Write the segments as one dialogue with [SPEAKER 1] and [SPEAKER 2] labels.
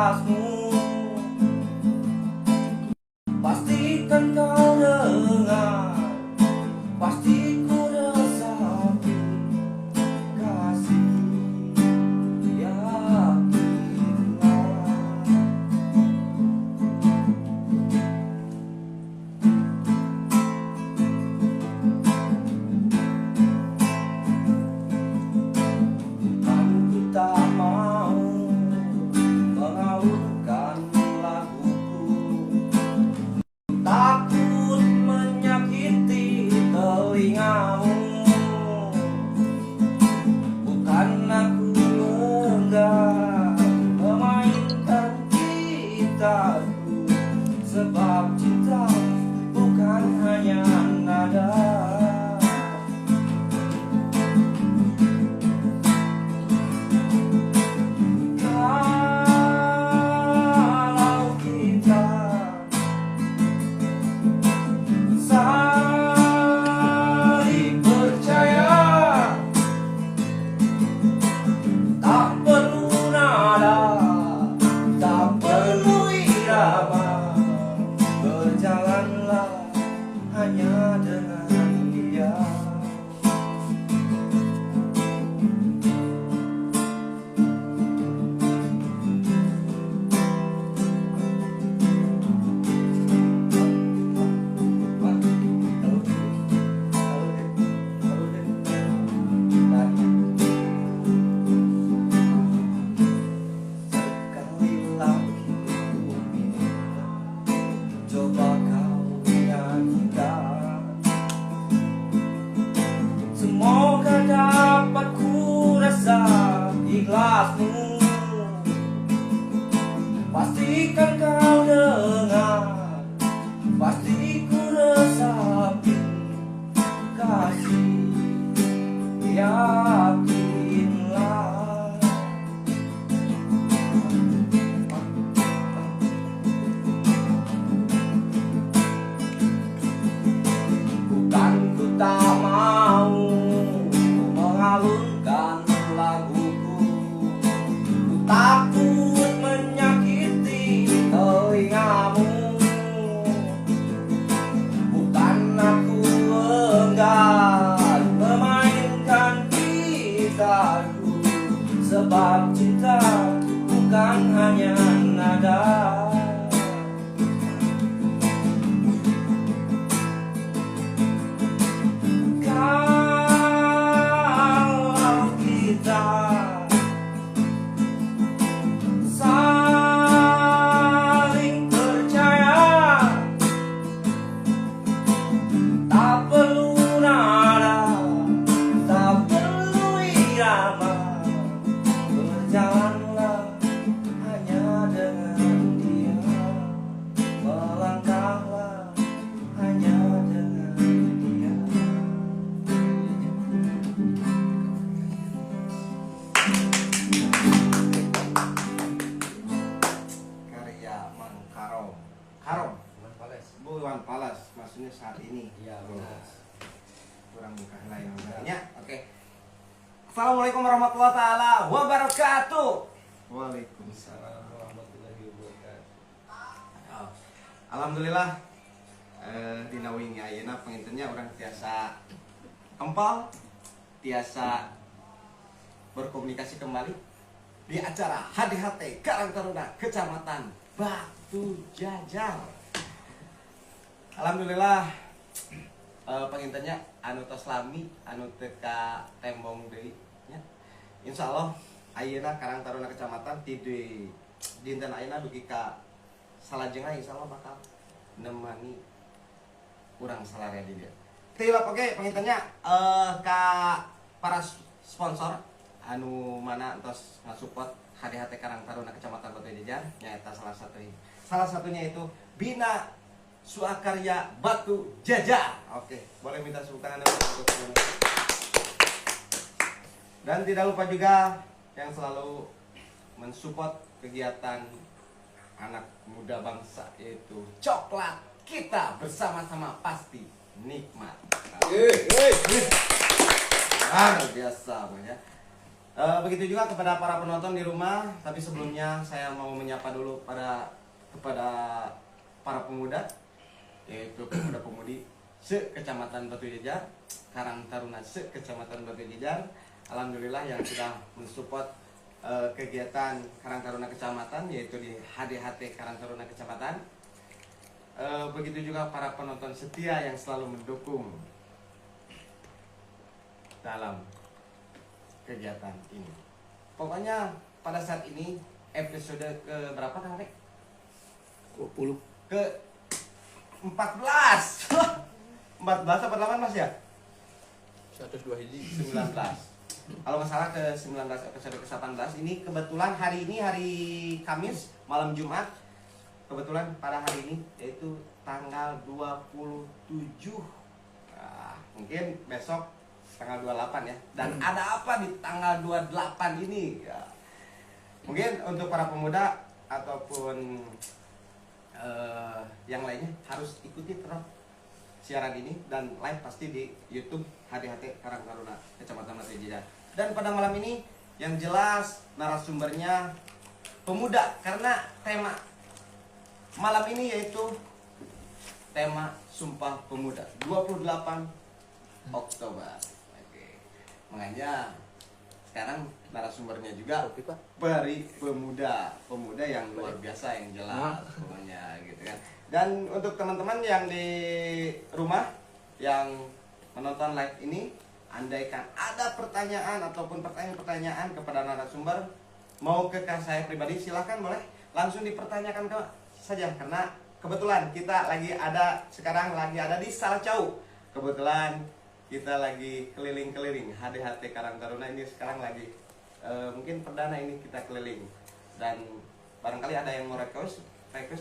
[SPEAKER 1] ikhlasmu. Pastikan kau dengar, pasti ku resapi kasih, yakinlah. Aku tak mau mengalukan laguku, takut menyakiti telingamu. Bukan aku enggan memainkan gitarku, sebab cinta bukan hanya nada. Kalau kita saling percaya, tak perlu nada, tak perlu irama, berjalanlah hanya dengan dia. Sekali lagi ku minta, coba kau nyanyikan. Semoga dapat ku rasa ikhlasmu. Pastikan kau dengar, pasti ku resapi kasih, yakinlah. Bukan ku tak mau mengalunkan laguku, ku takut menyakiti telingamu. Bukan aku enggan memainkan gitarku, sebab cinta bukan hanya nada. Kalau kita saling percaya, tak perlu nada, tak perlu irama, berjalanlah hanya dengan dia, melangkahlah hanya dengan dia. Karya Mang Karom. Iwan Fals, maksudnya saat ini.
[SPEAKER 2] Iya, benar.
[SPEAKER 1] Kurang bukan lain namanya. Oke. Assalamualaikum warahmatullahi taala wabarakatuh.
[SPEAKER 2] Waalaikumsalam warahmatullahi wabarakatuh.
[SPEAKER 1] Alhamdulillah, dina wingi ayeuna pengintennya orang tiasa empal, tiasa berkomunikasi kembali di acara HDHT Karang Taruna Kecamatan Batu Jajar. Alhamdulillah, pengintennya anu tos lami, anu teka tembong deui nya. Insyaallah ayeuna Karang Taruna Kecamatan di dinten ayeuna dugi ka salajengna insyaallah bakal nemani urang salarea di dia. Teu oke pengintennya ka para sponsor anu mana entos ngasupport HDHT Karang Taruna Kecamatan Batu Jajar nyaeta salah satunya itu Bina Swakarya Batu Jajar. Oke, boleh minta tepuk tangan dulu. Dan tidak lupa juga yang selalu mensupport kegiatan anak muda bangsa, yaitu coklat kita bersama-sama pasti nikmat. Luar biasa ya. Begitu juga kepada para penonton di rumah. Tapi sebelumnya saya mau menyapa dulu kepada para pemuda, yaitu pemuda-pemudi se-Kecamatan Batu Jajar, Karang Taruna se-Kecamatan Batu Jajar. Alhamdulillah yang sudah mensupport kegiatan Karang Taruna Kecamatan, yaitu di HDHT Karang Taruna Kecamatan. Begitu juga para penonton setia yang selalu mendukung dalam kegiatan ini. Pokoknya pada saat ini episode ke berapa Kang Rek?
[SPEAKER 3] 20.
[SPEAKER 1] Ke 14. 14 apa 8 Mas ya?
[SPEAKER 3] 102 hiji.
[SPEAKER 1] 19. Kalau nggak salah ke 19 episode ke 18. Ini kebetulan hari ini hari Kamis malam Jumat. Kebetulan pada hari ini yaitu tanggal 27. Nah, mungkin besok tanggal 28 ya. Dan ada apa di tanggal 28 ini? Ya. Mungkin untuk para pemuda ataupun yang lainnya harus ikuti terus siaran ini dan live pasti di YouTube HDHT Karang Taruna Kecamatan Batu Jajar. Dan pada malam ini yang jelas narasumbernya pemuda karena tema malam ini yaitu tema Sumpah Pemuda 28 Oktober. Oke. Makanya sekarang narasumbernya juga
[SPEAKER 3] Kopi, Pak.
[SPEAKER 1] pemuda yang luar biasa yang jelas pokoknya gitu kan. Dan untuk teman-teman yang di rumah yang menonton live ini, andaikan ada pertanyaan ataupun pertanyaan-pertanyaan kepada narasumber mau ke saya pribadi, silahkan boleh langsung dipertanyakan ke saja karena kebetulan kita sekarang lagi ada di Salacau. Kebetulan kita lagi keliling-keliling HDHT Karang Taruna ini sekarang lagi mungkin perdana ini kita keliling dan barangkali ada yang mau request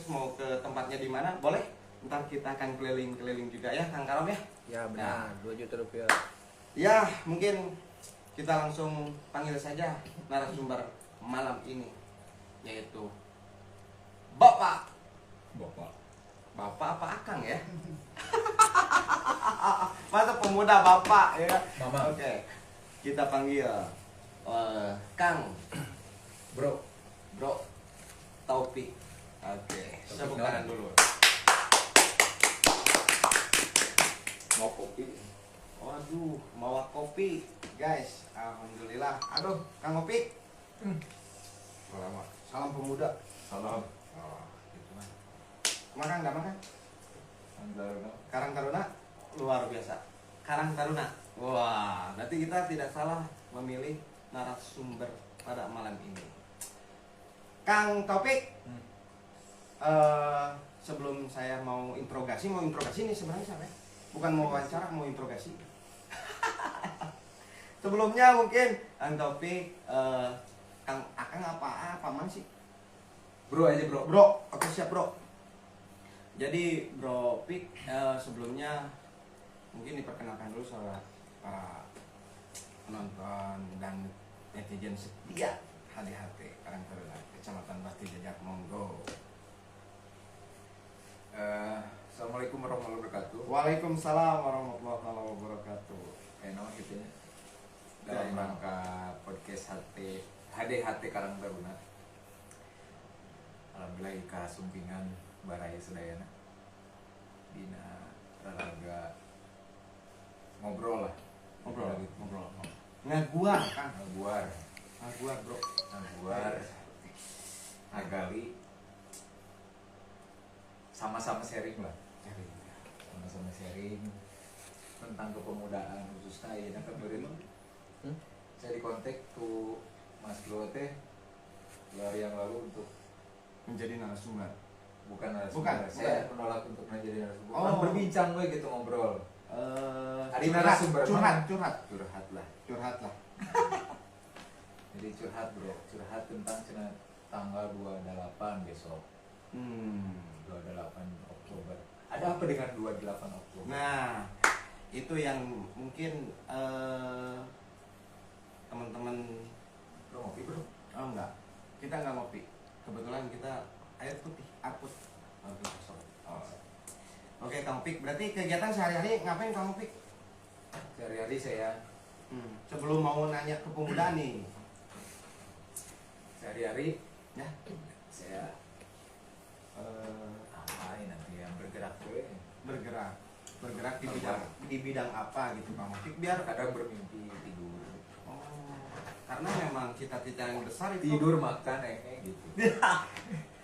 [SPEAKER 1] mau ke tempatnya di mana boleh, ntar kita akan keliling-keliling juga ya Kang Karom ya.
[SPEAKER 3] Ya benar, 2 juta rupiah.
[SPEAKER 1] Ya mungkin kita langsung panggil saja narasumber malam ini yaitu Bapak apa Akang ya? Masa pemuda Bapak ya?
[SPEAKER 3] Mama.
[SPEAKER 1] Oke. Kita panggil Kang
[SPEAKER 3] Bro.
[SPEAKER 1] Taufik. Oke, tepuk tangan dulu.
[SPEAKER 3] Mau kopi?
[SPEAKER 1] Waduh, mau kopi, guys. Alhamdulillah. Aduh, Kang Opik. Salam pemuda.
[SPEAKER 3] Salam.
[SPEAKER 1] Oh, gitu mah. Makan nggak makan? Karang Taruna luar biasa. Karang Taruna. Wah, berarti kita tidak salah memilih narasumber pada malam ini. Kang Taufik. Sebelum saya mau interogasi ini sebenarnya siapa ya? Bukan mau wawancara, mau interogasi. Sebelumnya mungkin Kang Taufik, Kang Akang apa man sih?
[SPEAKER 3] Bro aja, Bro.
[SPEAKER 1] Bro, oke siap Bro. Jadi Bro Pik, sebelumnya mungkin diperkenalkan dulu sama para penonton dan netizen setia HDHT Karang Taruna Kecamatan Batu Jajar, monggo.
[SPEAKER 3] Assalamualaikum warahmatullahi wabarakatuh.
[SPEAKER 1] Waalaikumsalam warahmatullahi wabarakatuh.
[SPEAKER 3] Enak gitu ya. Dalam rangka podcast HDHT Karang Taruna. Alhamdulillah ika sumpingan baraya sedayana. Dina raraga ngobrol lah.
[SPEAKER 1] Ngobrol. Ngaguar Kang.
[SPEAKER 3] Ngaguar
[SPEAKER 1] Bro.
[SPEAKER 3] Agali sama-sama sharing lah. Sama-sama sharing tentang kepemudaan khususnya ya kemarin saya dikontak tuh Mas Bro teh hari yang lalu untuk
[SPEAKER 1] Menjadi narasumber.
[SPEAKER 3] bukan narasumber. Saya menolak untuk menjadi narasumber.
[SPEAKER 1] Oh.
[SPEAKER 3] Berbincang we gitu ngobrol. Hari
[SPEAKER 1] Curhat
[SPEAKER 3] narasumber
[SPEAKER 1] lah.
[SPEAKER 3] Jadi curhat Bro, curhat tentang tanggal 28 besok. 28 Oktober. Ada apa dengan 28 Oktober?
[SPEAKER 1] Nah, itu yang mungkin teman-teman
[SPEAKER 3] Bro ngopi Bro?
[SPEAKER 1] oh enggak. Kita enggak ngopi. Kebetulan kita air putih, aput. Oh. Oke, Kang Pik. Berarti kegiatan sehari-hari ngapain Kang Pik?
[SPEAKER 3] Sehari-hari saya
[SPEAKER 1] Sebelum mau nanya ke pemuda nih,
[SPEAKER 3] sehari-hari
[SPEAKER 1] Ya.
[SPEAKER 3] saya apain nanti yang bergerak gue
[SPEAKER 1] bergerak di bidang apa gitu Bang Opik biar
[SPEAKER 3] kadang bermimpi tidur
[SPEAKER 1] karena memang cita-cita yang besar itu
[SPEAKER 3] tidur makan gitu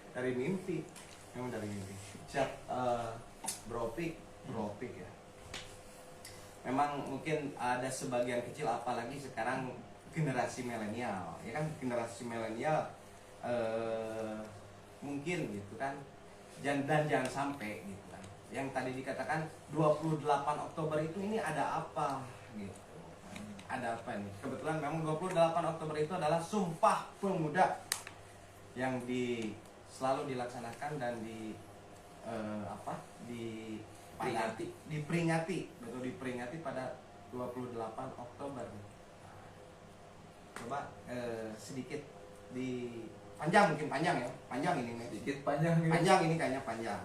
[SPEAKER 1] dari mimpi, memang dari mimpi. Siap, Bro Opik ya. Memang mungkin ada sebagian kecil, apalagi sekarang generasi milenial, ya kan, generasi milenial mungkin gitu kan, dan jangan sampai gitu kan. Yang tadi dikatakan 28 Oktober itu ini ada apa gitu. Ada apa nih? Kebetulan memang 28 Oktober itu adalah Sumpah Pemuda yang selalu dilaksanakan dan diperingati pada 28 Oktober. Coba sedikit mungkin panjang ya, panjang ini nih.
[SPEAKER 3] sedikit panjang gitu.
[SPEAKER 1] Panjang ini kayaknya panjang.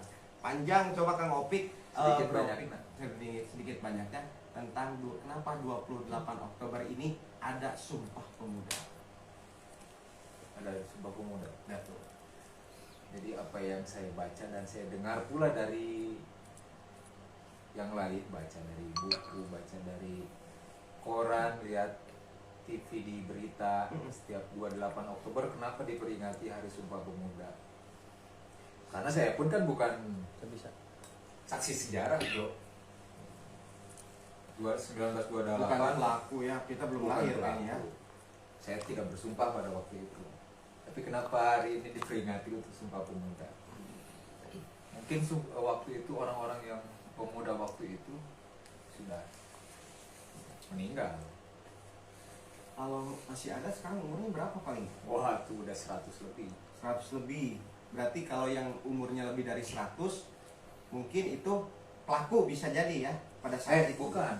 [SPEAKER 1] Coba Kang Opik
[SPEAKER 3] Sedikit
[SPEAKER 1] Bro
[SPEAKER 3] banyak.
[SPEAKER 1] Opik, sedikit banyaknya tentang kenapa 28 Oktober ini ada Sumpah Pemuda.
[SPEAKER 3] Ada Sumpah Pemuda.
[SPEAKER 1] Betul.
[SPEAKER 3] Jadi apa yang saya baca dan saya dengar pula dari yang lain, baca dari buku, baca dari koran, lihat TV di berita, setiap 28 Oktober kenapa diperingati Hari Sumpah Pemuda. Karena saya pun kan bukan saksi sejarah, bro. 1928
[SPEAKER 1] Bukan pelaku ya, kita belum
[SPEAKER 3] bukan
[SPEAKER 1] lahir
[SPEAKER 3] pelaku.
[SPEAKER 1] kayaknya ya.
[SPEAKER 3] Saya tidak bersumpah pada waktu itu. Tapi kenapa hari ini diperingati untuk Sumpah Pemuda? Mungkin waktu itu orang-orang yang pemuda waktu itu sudah meninggal.
[SPEAKER 1] Kalau masih ada sekarang umurnya berapa paling?
[SPEAKER 3] Wah, itu udah 100 lebih.
[SPEAKER 1] 100 lebih. Berarti kalau yang umurnya lebih dari 100, mungkin itu pelaku bisa jadi ya pada saat itu.
[SPEAKER 3] Bukan.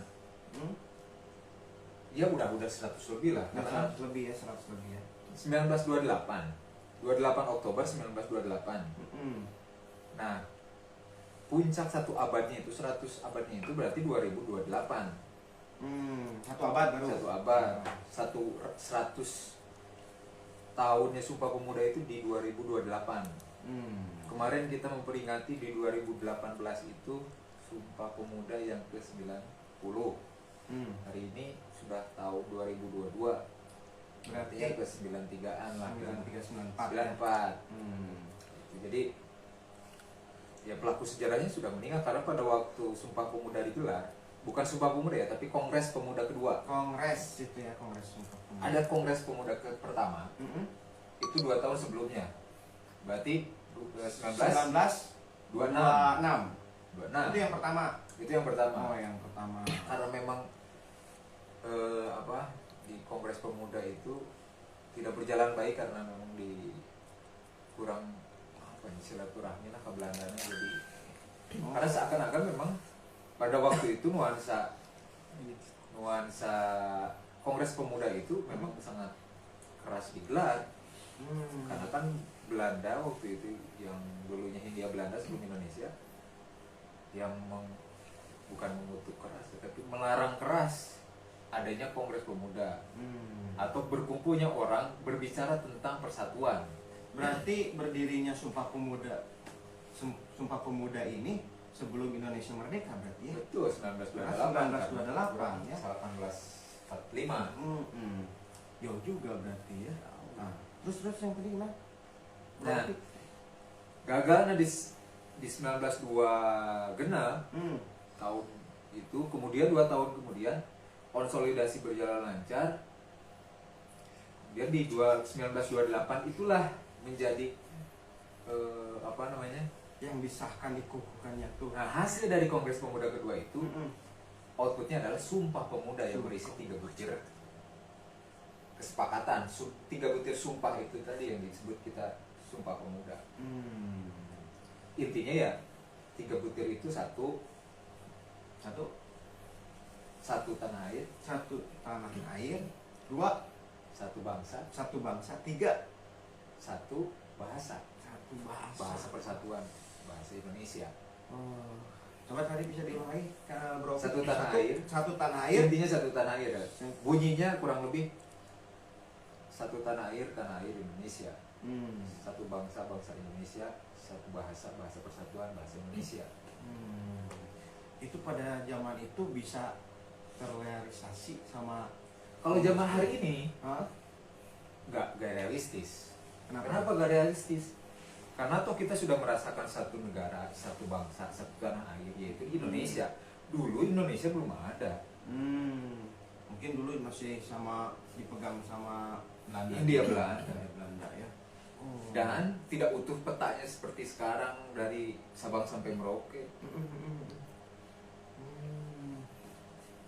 [SPEAKER 3] Ya udah 100 lebih lah. Karena
[SPEAKER 1] 100 lebih ya, 100 lebih ya.
[SPEAKER 3] 1928. 28 Oktober 1928. Nah, puncak satu abadnya itu 100 abadnya itu berarti 2028.
[SPEAKER 1] Satu abad baru.
[SPEAKER 3] Satu abad. 100 tahunnya Sumpah Pemuda itu di 2028. Kemarin kita memperingati di 2018 itu Sumpah Pemuda yang ke-90. Hari ini sudah tahun 2022.
[SPEAKER 1] Berarti
[SPEAKER 3] Ya ke-93-an lah.
[SPEAKER 1] 9394.
[SPEAKER 3] 94. Jadi ya pelaku sejarahnya sudah meninggal karena pada waktu Sumpah Pemuda digelar, bukan Sumpah Pemuda ya, tapi Kongres Pemuda kedua.
[SPEAKER 1] Kongres itu ya, Kongres Sumpah Pemuda.
[SPEAKER 3] Ada Kongres Pemuda pertama. Itu 2 tahun sebelumnya. Berarti 1926.
[SPEAKER 1] 1926. Itu yang pertama.
[SPEAKER 3] Itu yang pertama.
[SPEAKER 1] Oh, yang pertama.
[SPEAKER 3] Karena memang di Kongres Pemuda itu tidak berjalan baik karena memang kurang silaturahmi lah ke Belandanya, jadi karena seakan-akan memang pada waktu itu nuansa Kongres Pemuda itu memang sangat keras digelar. Karena kan Belanda waktu itu yang dulunya Hindia Belanda sebelum Indonesia yang bukan mengutuk keras tetapi melarang keras adanya Kongres Pemuda atau berkumpulnya orang berbicara tentang persatuan.
[SPEAKER 1] Berarti berdirinya Sumpah Pemuda ini sebelum Indonesia merdeka berarti ya?
[SPEAKER 3] Betul, 1928
[SPEAKER 1] ya.
[SPEAKER 3] 1845.
[SPEAKER 1] Jauh juga berarti ya. Nah, terus yang tadi gimana?
[SPEAKER 3] Nah, gagalnya di 1902 genap tahun itu, kemudian 2 tahun kemudian konsolidasi berjalan lancar. Kemudian di 1928 itulah menjadi
[SPEAKER 1] yang disahkan, dikukuhkannya tuh.
[SPEAKER 3] Nah, hasil dari Kongres Pemuda kedua itu outputnya adalah Sumpah Pemuda yang berisi 3 butir kesepakatan. 3 butir sumpah itu tadi yang disebut kita Sumpah Pemuda. Intinya ya 3 butir itu satu tanah air,
[SPEAKER 1] 2
[SPEAKER 3] satu bangsa,
[SPEAKER 1] 3
[SPEAKER 3] satu bahasa,
[SPEAKER 1] bahasa
[SPEAKER 3] persatuan, bahasa Indonesia.
[SPEAKER 1] Coba tadi bisa diulangi Bro.
[SPEAKER 3] Satu tanah air.
[SPEAKER 1] Satu tanah air.
[SPEAKER 3] Intinya satu tanah air. Bunyinya kurang lebih satu tanah air Indonesia,
[SPEAKER 1] Hmm.
[SPEAKER 3] satu bangsa Indonesia, satu bahasa persatuan bahasa Indonesia.
[SPEAKER 1] Hmm. Itu pada zaman itu bisa terrealisasi sama
[SPEAKER 3] Kalau zaman hari ini
[SPEAKER 1] Hah?
[SPEAKER 3] nggak realistis.
[SPEAKER 1] Kenapa?
[SPEAKER 3] Kenapa nggak realistis? Karena toh kita sudah merasakan satu negara, satu bangsa, satu tanah air, yaitu Indonesia. Dulu Indonesia belum ada.
[SPEAKER 1] Mungkin dulu masih sama dipegang sama Belanda.
[SPEAKER 3] India Belanda.
[SPEAKER 1] Belanda ya. Oh.
[SPEAKER 3] Dan tidak utuh petanya seperti sekarang dari Sabang sampai Merauke.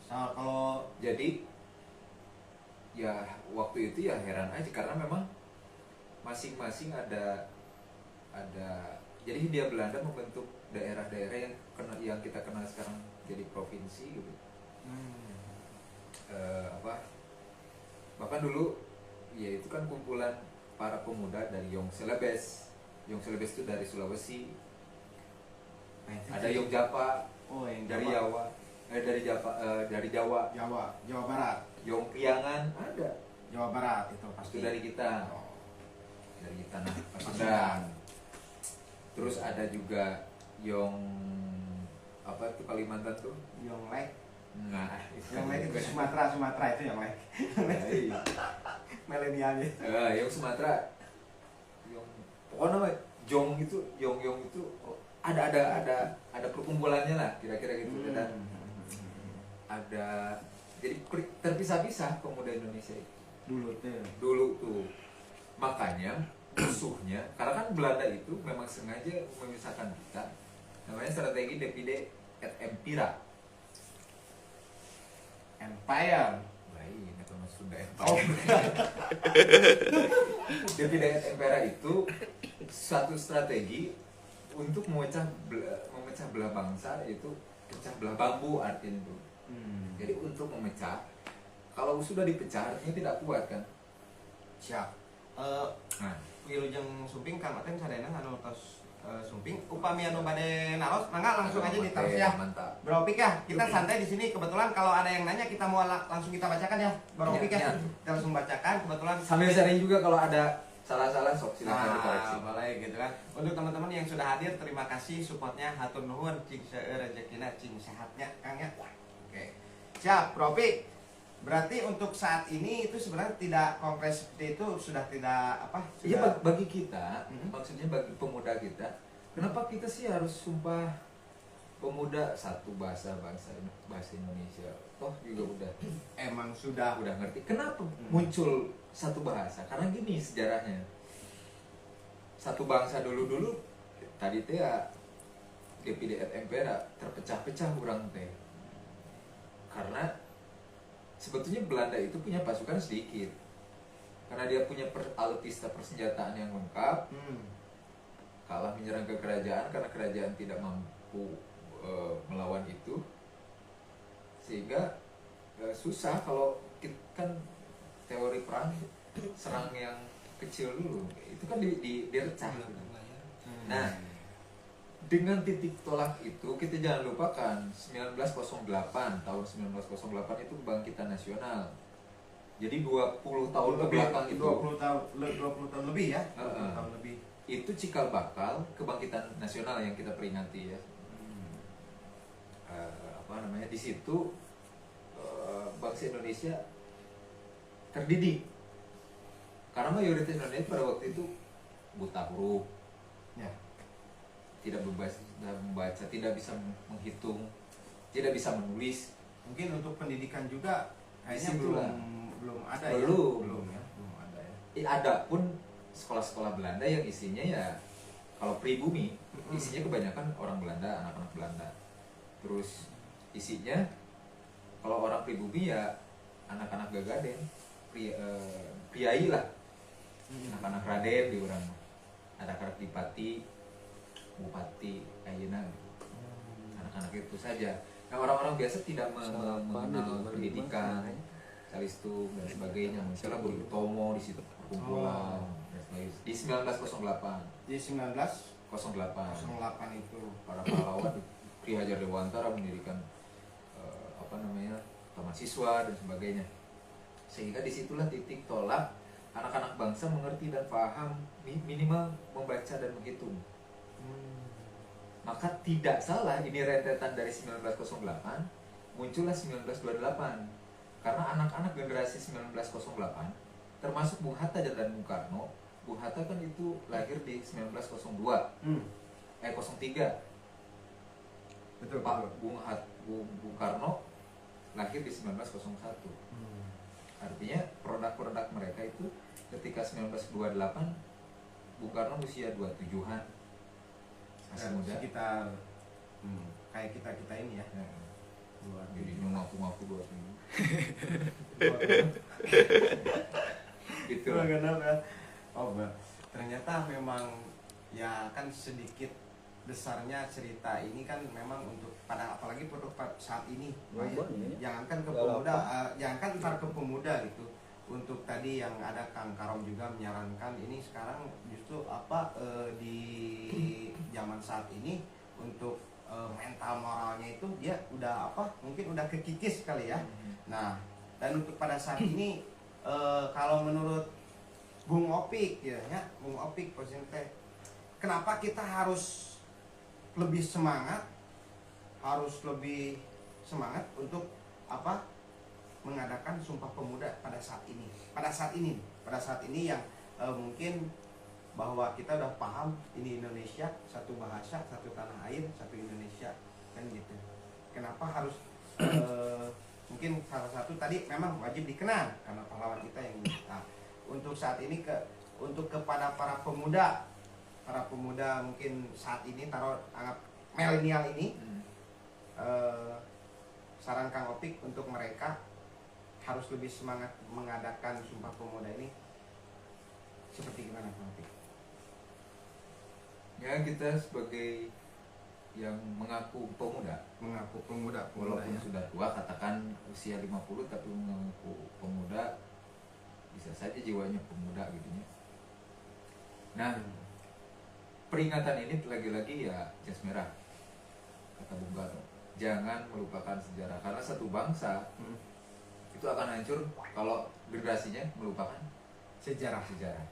[SPEAKER 1] Kalau
[SPEAKER 3] Jadi ya waktu itu ya heran aja karena memang masing-masing ada jadi Hindia Belanda membentuk daerah-daerah yang kita kenal sekarang jadi provinsi gitu. Bahkan dulu ya itu kan kumpulan para pemuda dari Yongselebes. Yongselebes itu dari Sulawesi. Ada Yongjapa
[SPEAKER 1] oh yang
[SPEAKER 3] dari
[SPEAKER 1] Jawa.
[SPEAKER 3] Jawa, dari Jawa.
[SPEAKER 1] Jawa Barat.
[SPEAKER 3] Yongpriangan ada.
[SPEAKER 1] Jawa Barat itu pasti.
[SPEAKER 3] Itu dari kita.
[SPEAKER 1] Oh.
[SPEAKER 3] Dari tanah Pasundan. Terus ada juga Yong apa itu Kalimantan tuh?
[SPEAKER 1] Yonglek.
[SPEAKER 3] Nah,
[SPEAKER 1] Yonglek itu Sumatera itu Yonglek.
[SPEAKER 3] iya.
[SPEAKER 1] Milenialnya.
[SPEAKER 3] Yong Sumatera. Yong pokoknya nama Jong itu, Yong itu ada perkumpulannya lah kira-kira gitu. Dan ada jadi terpisah-pisah pemuda Indonesia itu. Dulu tuh. Makanya musuhnya, karena kan Belanda itu memang sengaja memisahkan kita. Namanya strategi Divide et Impera.
[SPEAKER 1] Empire.
[SPEAKER 3] Baik, itu Sunda
[SPEAKER 1] Oh.
[SPEAKER 3] Empire. Divide et Impera itu satu strategi untuk memecah belah bangsa, yaitu pecah belah bambu artinya itu. Jadi untuk memecah, kalau sudah dipecah artinya tidak kuat kan.
[SPEAKER 1] Siap.
[SPEAKER 3] Nah,
[SPEAKER 1] Wilujeng Sumping Kang Maten sadayana anu tos Sumping upami anu bade naros mangga langsung aja ditaros ya.
[SPEAKER 3] Mantap.
[SPEAKER 1] Bro Opik ya, kita santai di sini. Kebetulan kalau ada yang nanya kita mau langsung kita bacakan ya, Bro Opik ya.
[SPEAKER 3] Ya.
[SPEAKER 1] Kita langsung bacakan. Kebetulan
[SPEAKER 3] Sambil sharing juga kalau ada salah-salah sok silakan dikoreksi.
[SPEAKER 1] boleh gitu kan. Untuk teman-teman yang sudah hadir, terima kasih supportnya. Hatur nuhun, cing seueur rezekina, cing sehatnya, Kang ya. Oke. Siap, Bro Opik. Berarti untuk saat ini itu sebenarnya tidak kongres seperti itu sudah tidak apa?
[SPEAKER 3] Iya
[SPEAKER 1] Sudah,
[SPEAKER 3] bagi kita,
[SPEAKER 1] Mhm.
[SPEAKER 3] maksudnya bagi pemuda kita, kenapa kita sih harus sumpah pemuda satu bahasa Indonesia? Toh juga udah
[SPEAKER 1] emang sudah.
[SPEAKER 3] ngerti. Kenapa muncul satu bahasa? Karena gini sejarahnya. Satu bangsa dulu tadi teh ya Divide et Impera terpecah-pecah orang teh. Karena sebetulnya Belanda itu punya pasukan sedikit. Karena dia punya alutsista persenjataan yang lengkap, kalah menyerang ke kerajaan karena kerajaan tidak mampu melawan itu, sehingga susah kalau kita kan teori perang serang yang kecil dulu itu kan direcah. Nah, dengan titik tolak itu kita jangan lupakan 1908 tahun 1908 itu kebangkitan nasional. Jadi 20 tahun ke belakang itu
[SPEAKER 1] 20 tahun lebih ya. 20 tahun lebih.
[SPEAKER 3] Itu cikal bakal kebangkitan nasional yang kita peringati ya. Di situ bangsa Indonesia terdidik. Karena mayoritas Indonesia pada waktu itu buta huruf.
[SPEAKER 1] Ya.
[SPEAKER 3] Tidak membaca, tidak bisa menghitung, tidak bisa menulis.
[SPEAKER 1] Mungkin untuk pendidikan juga kayaknya
[SPEAKER 3] Disitulah.
[SPEAKER 1] belum ada
[SPEAKER 3] Belum.
[SPEAKER 1] ya. Belum ada ya.
[SPEAKER 3] Ada pun sekolah-sekolah Belanda yang isinya ya kalau pribumi isinya kebanyakan orang Belanda, anak-anak Belanda. Terus isinya kalau orang pribumi ya anak-anak Gagaden, priai lah, anak-anak Raden di orang, anak-anak Dipati, Bupati, ayeuna anak-anak itu saja. Nah orang-orang biasa tidak mengenal pendidikan, salistung dan sebagainya. Misalnya Budi Utomo di situ kumpulan di 1908.
[SPEAKER 1] Di 1908 itu
[SPEAKER 3] Para pahlawan Ki Hajar Dewantara mendirikan taman siswa dan sebagainya. Sehingga disitulah titik tolak anak bangsa mengerti dan paham, minimal membaca dan menghitung. Maka tidak salah ini rentetan dari 1908 muncullah 1928. Karena anak-anak generasi 1908 termasuk Bung Hatta dan Bung Karno. Bung Hatta kan itu lahir di 1902. 03.
[SPEAKER 1] Betul,
[SPEAKER 3] Pak
[SPEAKER 1] betul.
[SPEAKER 3] Bung Karno lahir di 1901. Artinya produk-produk mereka itu ketika 1928 Bung Karno usia 27-an. Masih muda.
[SPEAKER 1] Sekitar kayak kita ini ya.
[SPEAKER 3] Ya.
[SPEAKER 1] Luar
[SPEAKER 3] Jadi
[SPEAKER 1] biasa.
[SPEAKER 3] ngaku-ngaku 27. Gitu.
[SPEAKER 1] Kenapa? Oh, ternyata memang ya kan sedikit besarnya cerita ini kan memang untuk pada apalagi produk saat ini. Jangankan ke pemuda, jangankan ntar ke pemuda gitu. Untuk tadi yang ada Kang Karom juga menyarankan ini sekarang justru di zaman saat ini untuk mental moralnya itu dia udah mungkin udah kekikis kali ya. Nah, dan untuk pada saat ini kalau menurut Bung Opik ya, Bung Opik posisi kenapa kita harus lebih semangat untuk mengadakan Sumpah Pemuda pada saat ini yang mungkin bahwa kita udah paham ini Indonesia, satu bahasa, satu tanah air, satu Indonesia kan gitu. Kenapa harus mungkin salah satu tadi memang wajib dikenang karena pahlawan kita yang untuk saat ini untuk kepada para pemuda mungkin saat ini anggap milenial ini saran Kang Opik untuk mereka harus lebih semangat mengadakan Sumpah Pemuda ini seperti gimana Kang Opik?
[SPEAKER 3] Ya kita sebagai yang mengaku pemuda
[SPEAKER 1] ya.
[SPEAKER 3] walaupun sudah tua, katakan usia 50 tapi mengaku pemuda, bisa saja jiwanya pemuda gitu ya. Nah, peringatan ini lagi-lagi ya jas merah kata Bung Karno, jangan melupakan sejarah karena satu bangsa itu akan hancur kalau generasinya melupakan
[SPEAKER 1] Sejarah.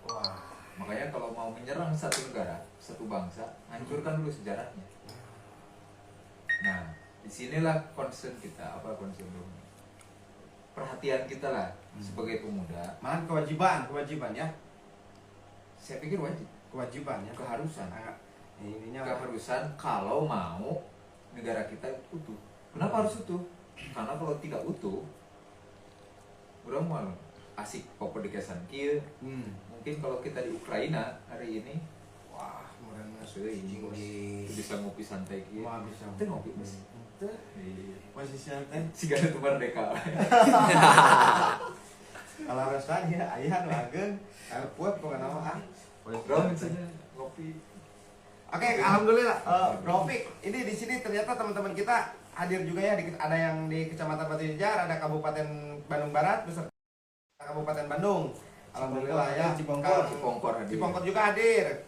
[SPEAKER 1] Wah.
[SPEAKER 3] Makanya kalau mau menyerang satu negara, satu bangsa, hancurkan dulu sejarahnya. Nah, disinilah concern kita, perhatian kita lah sebagai pemuda.
[SPEAKER 1] Malah kewajiban ya.
[SPEAKER 3] Saya pikir wajib,
[SPEAKER 1] Kewajiban ya.
[SPEAKER 3] keharusan.
[SPEAKER 1] Ininya
[SPEAKER 3] Keharusan kalau mau negara kita utuh. Kenapa harus utuh? Karena kalau tidak utuh, udah mau asik pokok dikesan kieu. Mungkin kalau kita di Ukraina hari ini,
[SPEAKER 1] wah, mereka
[SPEAKER 3] itu bisa ngopi santai kieu.
[SPEAKER 1] Wah, bisa.
[SPEAKER 3] Itu ngopi mas.
[SPEAKER 1] Masih santai.
[SPEAKER 3] Si gak itu merdeka.
[SPEAKER 1] Kalau rasanya ayah nu ageng, puat kok nama
[SPEAKER 3] Bro, misalnya ngopi.
[SPEAKER 1] Oke, alhamdulillah Bro Opik, ini di sini ternyata teman-teman kita hadir juga ya, ada yang di Kecamatan Batu Jajar, ada Kabupaten Bandung Barat beserta Kabupaten Bandung. Alhamdulillah ya, Cipongkor juga hadir.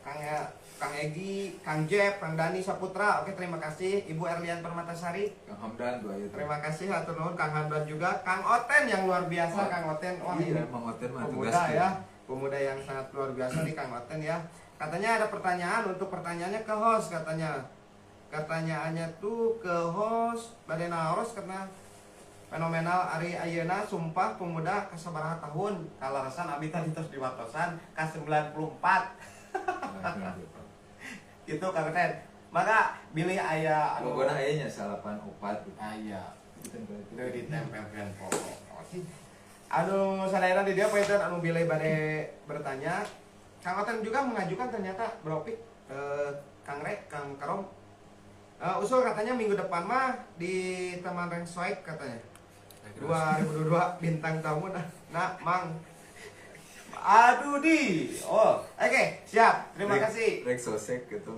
[SPEAKER 1] Kang Egi, Kang Jeb, Kang Dani Saputra. Oke, terima kasih Ibu Erlian Permatasari.
[SPEAKER 3] Kang Hamdan doa itu.
[SPEAKER 1] Terima kasih hatur nuhun Kang Hamdan juga, Kang Oten yang luar biasa, Kang Oten. Wah,
[SPEAKER 3] iya,
[SPEAKER 1] ini
[SPEAKER 3] Mang Oten mah
[SPEAKER 1] pemuda
[SPEAKER 3] tugas
[SPEAKER 1] ya. Pemuda yang sangat luar biasa nih Kang Oten ya. Katanya ada pertanyaan, untuk pertanyaannya ke host katanya. Pertanyaannya tuh ke host Badena Host karena fenomenal Ari Ayeuna Sumpah Pemuda kasabaraha tahun kalarasan abi tadi terus diwatosan K94. Gitu Kang Oten. Maka bilih aya
[SPEAKER 3] pokoknya ayahnya salapan opat.
[SPEAKER 1] Aya. Itu ditempelkan pokok. Anu sadayana di dia pointen anu bilih bade bertanya. Kang Oten juga mengajukan ternyata Bro Opik, Kang Rek, Kang Karom. Usul katanya minggu depan mah di Taman Rengswaik katanya. 2022 bintang tamu nah Mang. Aduh di. Oh, oke, siap. Terima kasih.
[SPEAKER 3] Rek sosek gitu.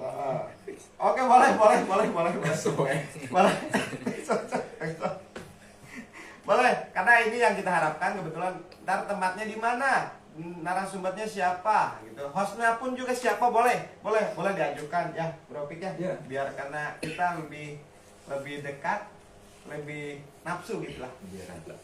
[SPEAKER 1] Oke, boleh. Boleh. Boleh, karena ini yang kita harapkan kebetulan. Ntar tempatnya di mana? Narasumbernya siapa gitu. Hostnya pun juga siapa boleh diajukan ya, Bro Opik ya.
[SPEAKER 3] Iya.
[SPEAKER 1] Biar karena kita lebih dekat, lebih nafsu gitu lah.
[SPEAKER 3] Biar ada.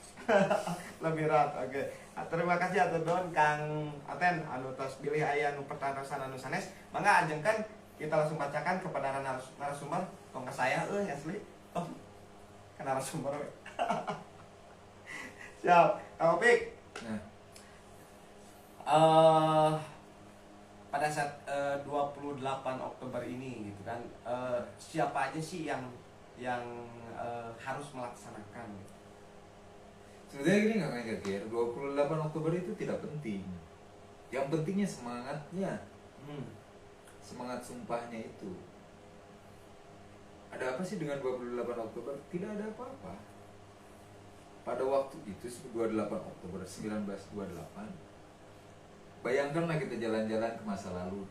[SPEAKER 1] Lebih rat. Oke. Terima kasih atuh Don Kang Aten anu tos bilih aya anu pertanyaan anu sanes. Mangga ajengkan kita langsung bacakan kepada narasumber. Tong ka saya asli. Oh. Ka narasumber we. Siap. Kang Opik.
[SPEAKER 3] Nah,
[SPEAKER 1] Pada saat 28 Oktober ini gitu kan, siapa aja sih yang harus melaksanakan?
[SPEAKER 3] sebenarnya gini nggak kayak 28 Oktober itu tidak penting. Yang pentingnya semangatnya, semangat sumpahnya itu. Ada apa sih dengan 28 Oktober? Tidak ada apa-apa. Pada waktu itu 28 Oktober 1928, bayangkanlah kita jalan-jalan ke masa lalu.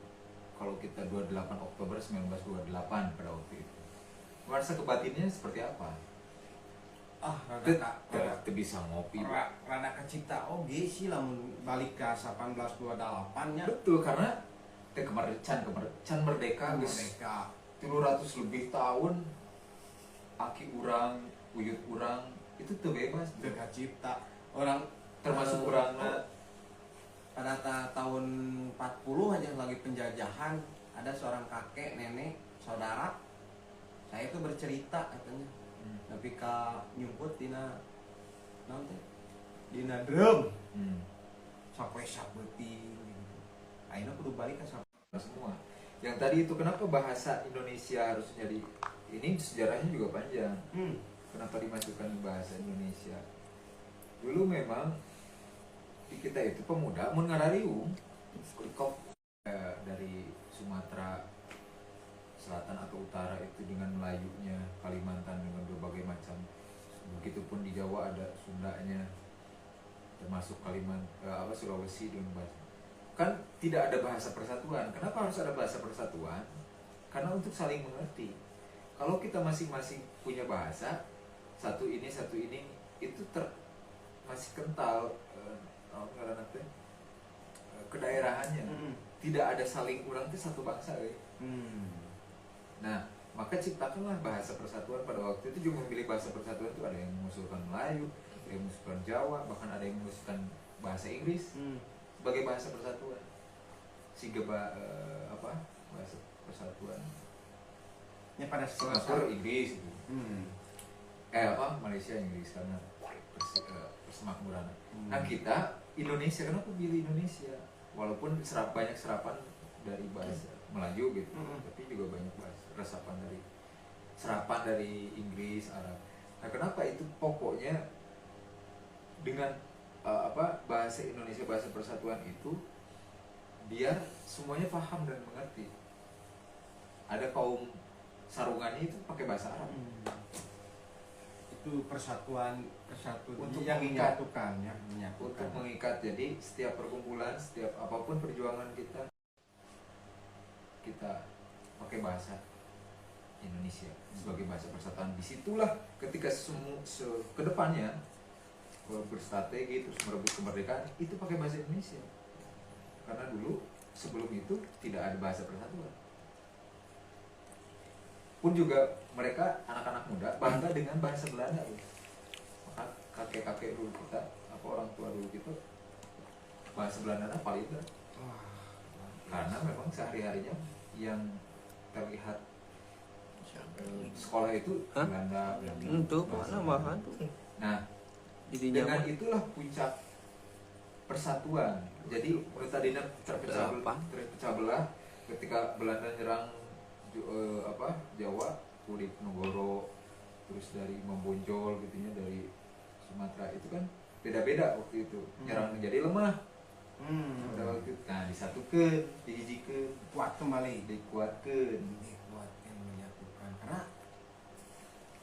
[SPEAKER 3] Kalau kita 28 Oktober 1928 pada waktu itu, nuansa kebatinnya seperti apa? Kita bisa ngopi.
[SPEAKER 1] Rada kacipta oge sih lamun balik ke 1828 nya.
[SPEAKER 3] Betul, karena kemerdekaan merdeka geus
[SPEAKER 1] Merdeka.
[SPEAKER 3] 300 lebih tahun, aki urang, uyut urang itu tuh bebas.
[SPEAKER 1] Teu kacipta. Orang
[SPEAKER 3] Termasuk urangna
[SPEAKER 1] pada tahun 40 aja lagi penjajahan, ada seorang kakek, nenek, saudara. Saya itu bercerita katanya. Tapi ka nyumput dina naon teh? Dina drum. Sapoe sabeuting gitu. Ayeuna kudu balik ka
[SPEAKER 3] semua. Yang tadi itu kenapa bahasa Indonesia harus jadi ini sejarahnya juga panjang. Kenapa dimasukkan bahasa Indonesia? Dulu memang di kita itu pemuda mun ngarariung dari Sumatera Selatan atau Utara itu dengan Melayunya, Kalimantan dengan berbagai macam. Begitupun di Jawa ada Sundanya, termasuk Sulawesi dengan bahasa. Kan tidak ada bahasa persatuan. Kenapa harus ada bahasa persatuan? Karena untuk saling mengerti. Kalau kita masing-masing punya bahasa, satu ini itu masih kental kedaerahannya. Tidak ada saling urang itu satu bangsa. Nah, maka ciptakanlah bahasa persatuan. Pada waktu itu juga memilih bahasa persatuan itu ada yang mengusulkan Melayu, ada yang mengusulkan Jawa, bahkan ada yang mengusulkan bahasa Inggris sebagai bahasa persatuan. Sehingga bahasa persatuan.
[SPEAKER 1] Ya pada
[SPEAKER 3] Singapura Inggris gitu. Malaysia Inggris karena persemakmuran. Nah, kita Indonesia, kenapa pilih Indonesia? Walaupun banyak serapan dari bahasa Melayu gitu, tapi juga banyak serapan dari Inggris, Arab. Nah, kenapa itu pokoknya dengan bahasa Indonesia, bahasa persatuan itu biar semuanya paham dan mengerti. Ada kaum sarungannya itu pakai bahasa Arab.
[SPEAKER 1] Itu persatuan
[SPEAKER 3] untuk
[SPEAKER 1] yang
[SPEAKER 3] menyatukan.
[SPEAKER 1] menyatukan.
[SPEAKER 3] Untuk mengikat. Jadi setiap perkumpulan, setiap apapun perjuangan kita pakai bahasa Indonesia sebagai bahasa persatuan. Disitulah ketika kedepannya berstrategi terus merebut kemerdekaan itu pakai bahasa Indonesia. Karena dulu sebelum itu tidak ada bahasa persatuan. Pun juga mereka anak-anak muda bangga dengan bahasa Belanda. Maka kakek-kakek dulu kita, orang tua dulu kita bahasa Belanda paling benar. Karena memang sehari-harinya yang terlihat sekolah itu Belanda.
[SPEAKER 2] Itu mana bahan tuh?
[SPEAKER 3] Nah, dengan itulah puncak persatuan. Jadi menurut tadi terpecah belah ketika Belanda nyerang Jawa, di Penogoro, terus dari Membonjol gitunya dari Sumatera itu kan beda-beda waktu itu. Nyerang menjadi lemah. Pada waktu itu, nah disatukan, dihijikan,
[SPEAKER 1] Kuat kembali.
[SPEAKER 3] dikuatkan.
[SPEAKER 1] Dikuatkan, menyatukan. Karena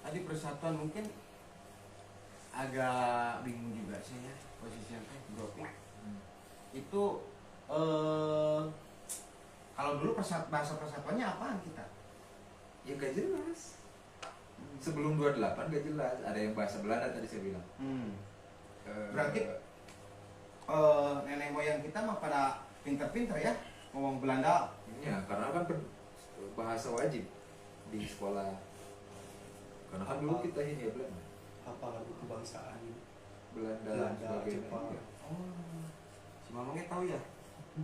[SPEAKER 1] tadi persatuan mungkin agak bingung juga sih ya posisinya teh itu kalau dulu bahasa persatuannya apaan kita?
[SPEAKER 3] Ya gak jelas. Sebelum 28 gak jelas. Ada yang bahasa Belanda tadi saya bilang.
[SPEAKER 1] Berarti nenek moyang kita mah pada pinter-pinter ya ngomong Belanda.
[SPEAKER 3] Ya, karena kan bahasa wajib di sekolah. Karena kan dulu kita ini ya Belanda.
[SPEAKER 2] Apa lagu kebangsaan?
[SPEAKER 3] Belanda dan
[SPEAKER 1] Belanda,
[SPEAKER 3] sebagainya.
[SPEAKER 1] Jepang.
[SPEAKER 3] Iya.
[SPEAKER 1] Oh, si Mamangnya tahu ya?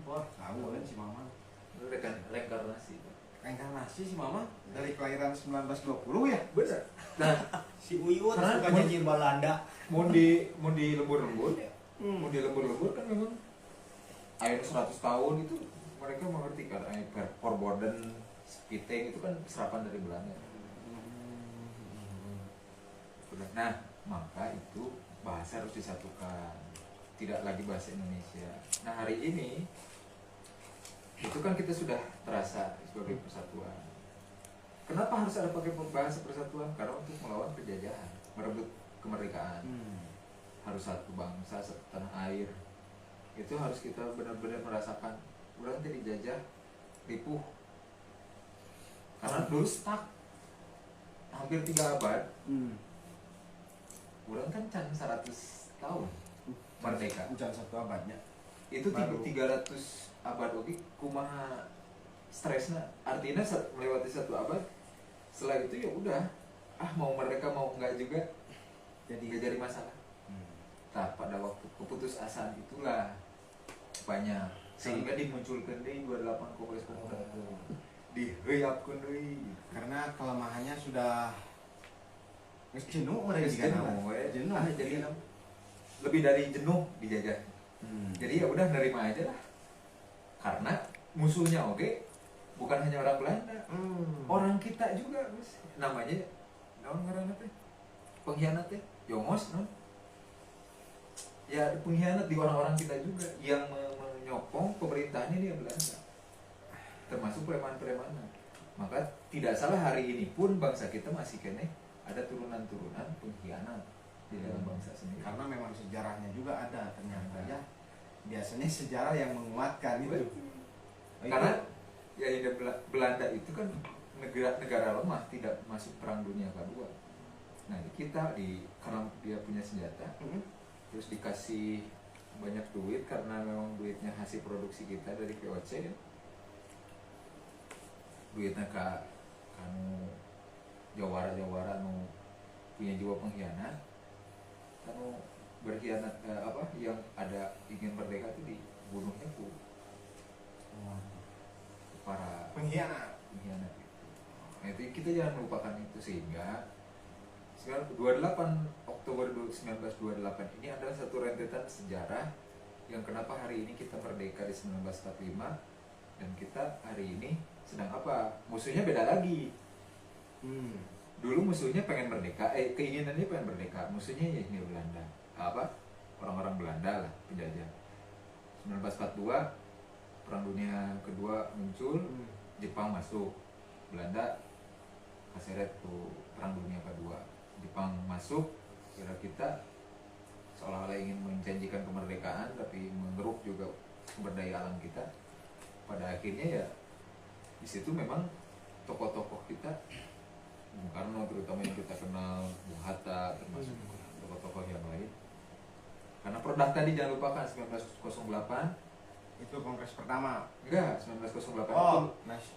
[SPEAKER 1] Wah, tahu kan si Mamang.
[SPEAKER 3] Itu reinkarnasi.
[SPEAKER 1] Reinkarnasi si Mamang dari kelahiran 1920 ya?
[SPEAKER 3] Benar. Nah,
[SPEAKER 4] Si Uyut
[SPEAKER 3] Karena
[SPEAKER 4] suka nyanyi Belanda.
[SPEAKER 3] mau di lembur-lembur ya. Mau di lembur-lembur kan memang air 100 tahun itu mereka mengerti kan air Porborden, Spiteng itu kan serapan dari Belanda. Nah, maka itu bahasa harus disatukan, tidak lagi bahasa Indonesia. Nah, hari ini itu kan kita sudah terasa sebagai persatuan. Kenapa harus ada pakai bahasa persatuan? Karena untuk melawan penjajahan, merebut kemerdekaan. Harus satu bangsa, satu tanah air. Itu harus kita benar-benar merasakan. Udah nanti dijajah, ripuh. Karena dulu stuck hampir 3 abad. Urang kan can 100 tahun merdeka.
[SPEAKER 1] Bukan satu abadnya.
[SPEAKER 3] Itu
[SPEAKER 1] Baru.
[SPEAKER 3] 300 abad oke kumaha stresnya. Artinya melewati 1 abad setelah itu ya udah mau merdeka mau enggak juga
[SPEAKER 1] Jadi
[SPEAKER 3] gak jadi masalah. Nah, pada waktu keputusasaan itulah banyak sehingga dimunculkan deh 28 Kongres Pemuda diheuapkeun deui.
[SPEAKER 1] karena kelemahannya sudah jenuh mereka
[SPEAKER 3] Geus
[SPEAKER 1] juga
[SPEAKER 3] jenuh, we.
[SPEAKER 1] jenuh
[SPEAKER 3] Jadi lebih dari jenuh dijajah. Jadi ya udah nerima aja lah. Karena musuhnya oke bukan hanya orang Belanda, orang kita juga, Bos. Namanya naon ngaranna teh? Pengkhianat teh, Yongos, no? Ya pengkhianat di orang-orang kita juga yang menyokong pemerintahannya dia Belanda. Termasuk preman-premanan. Maka tidak salah hari ini pun bangsa kita masih kene ada turunan-turunan pengkhianat di dalam bangsa sendiri.
[SPEAKER 1] karena memang sejarahnya juga ada ternyata
[SPEAKER 3] Ada.
[SPEAKER 1] ya. Biasanya sejarah yang menguatkan itu.
[SPEAKER 3] Karena ya Belanda itu kan negara lemah, tidak masuk perang dunia kedua. Nah kita karena dia punya senjata, terus dikasih banyak duit karena memang duitnya hasil produksi kita dari VOC ya. Duitnya kanu jawara nu punya jiwa pengkhianat, kanu berkhianat yang ada ingin merdeka itu dibunuhnya ku para
[SPEAKER 1] Pengkhianat.
[SPEAKER 3] pengkhianat itu. Nah, itu kita jangan melupakan itu sehingga sekarang 28 Oktober 1928 ini adalah satu rentetan sejarah yang kenapa hari ini kita merdeka di 1945 dan kita hari ini sedang apa? Musuhnya beda lagi. Dulu musuhnya pengen merdeka, keinginannya pengen merdeka, musuhnya ya ini Belanda. Orang-orang Belanda lah penjajah. 1942 Perang Dunia Kedua muncul, Jepang masuk, Belanda kaseret tuh Perang Dunia Kedua, Jepang masuk, kira kita seolah-olah ingin menjanjikan kemerdekaan tapi mengeruk juga sumber daya alam kita. Pada akhirnya ya di situ memang tokoh-tokoh kita, Bung Karno terutama yang kita kenal, Bung Hatta termasuk tokoh-tokoh yang lain. Karena produk tadi jangan lupakan 1908
[SPEAKER 1] Itu kongres pertama.
[SPEAKER 3] enggak 1908
[SPEAKER 1] Oh,
[SPEAKER 3] itu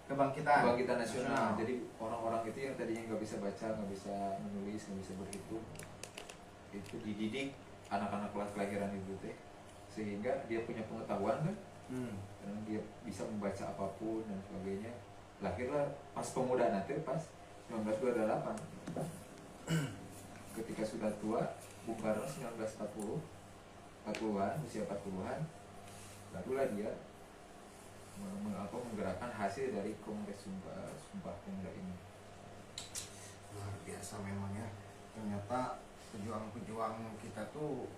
[SPEAKER 1] kebangkitan
[SPEAKER 3] nasional. Jadi orang-orang itu yang tadinya nggak bisa baca, nggak bisa menulis, nggak bisa berhitung, itu dididik anak-anak kelas kelahiran itu teh sehingga dia punya pengetahuan kan, karena dia bisa membaca apapun dan sebagainya. Lahirlah pas pemuda nanti pas 1928. Ketika sudah tua, Bung Karno 40-an, usia 40-an, barulah dia menggerakkan hasil dari Kongres Sumpah Pemuda ini.
[SPEAKER 1] Luar biasa memang ya. Ternyata pejuang-pejuang kita tuh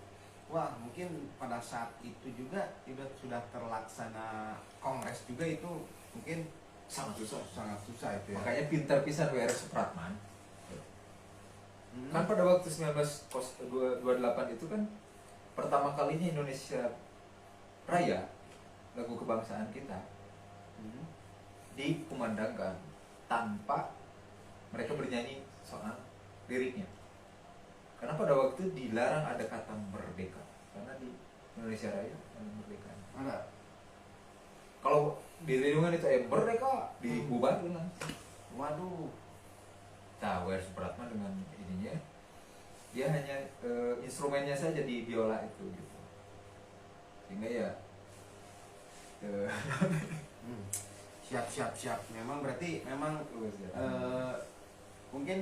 [SPEAKER 1] mungkin pada saat itu juga sudah terlaksana kongres juga itu mungkin
[SPEAKER 3] Sangat susah
[SPEAKER 1] itu ya.
[SPEAKER 3] Makanya pintar pisan W.R. Supratman. Kan pada waktu 1928 itu kan pertama kalinya Indonesia Raya, lagu kebangsaan kita, dikumandangkan tanpa mereka bernyanyi soal liriknya. Karena pada waktu dilarang ada kata merdeka, karena di Indonesia Raya ada merdeka.
[SPEAKER 1] Ada.
[SPEAKER 3] Kalau di lingkungan itu merdeka dibubarkan langsung.
[SPEAKER 1] Waduh.
[SPEAKER 3] Nah, W.R. Supratman dengan ininya dia hanya instrumennya saja di biola itu gitu, sehingga ya
[SPEAKER 1] Siap. Memang berarti mungkin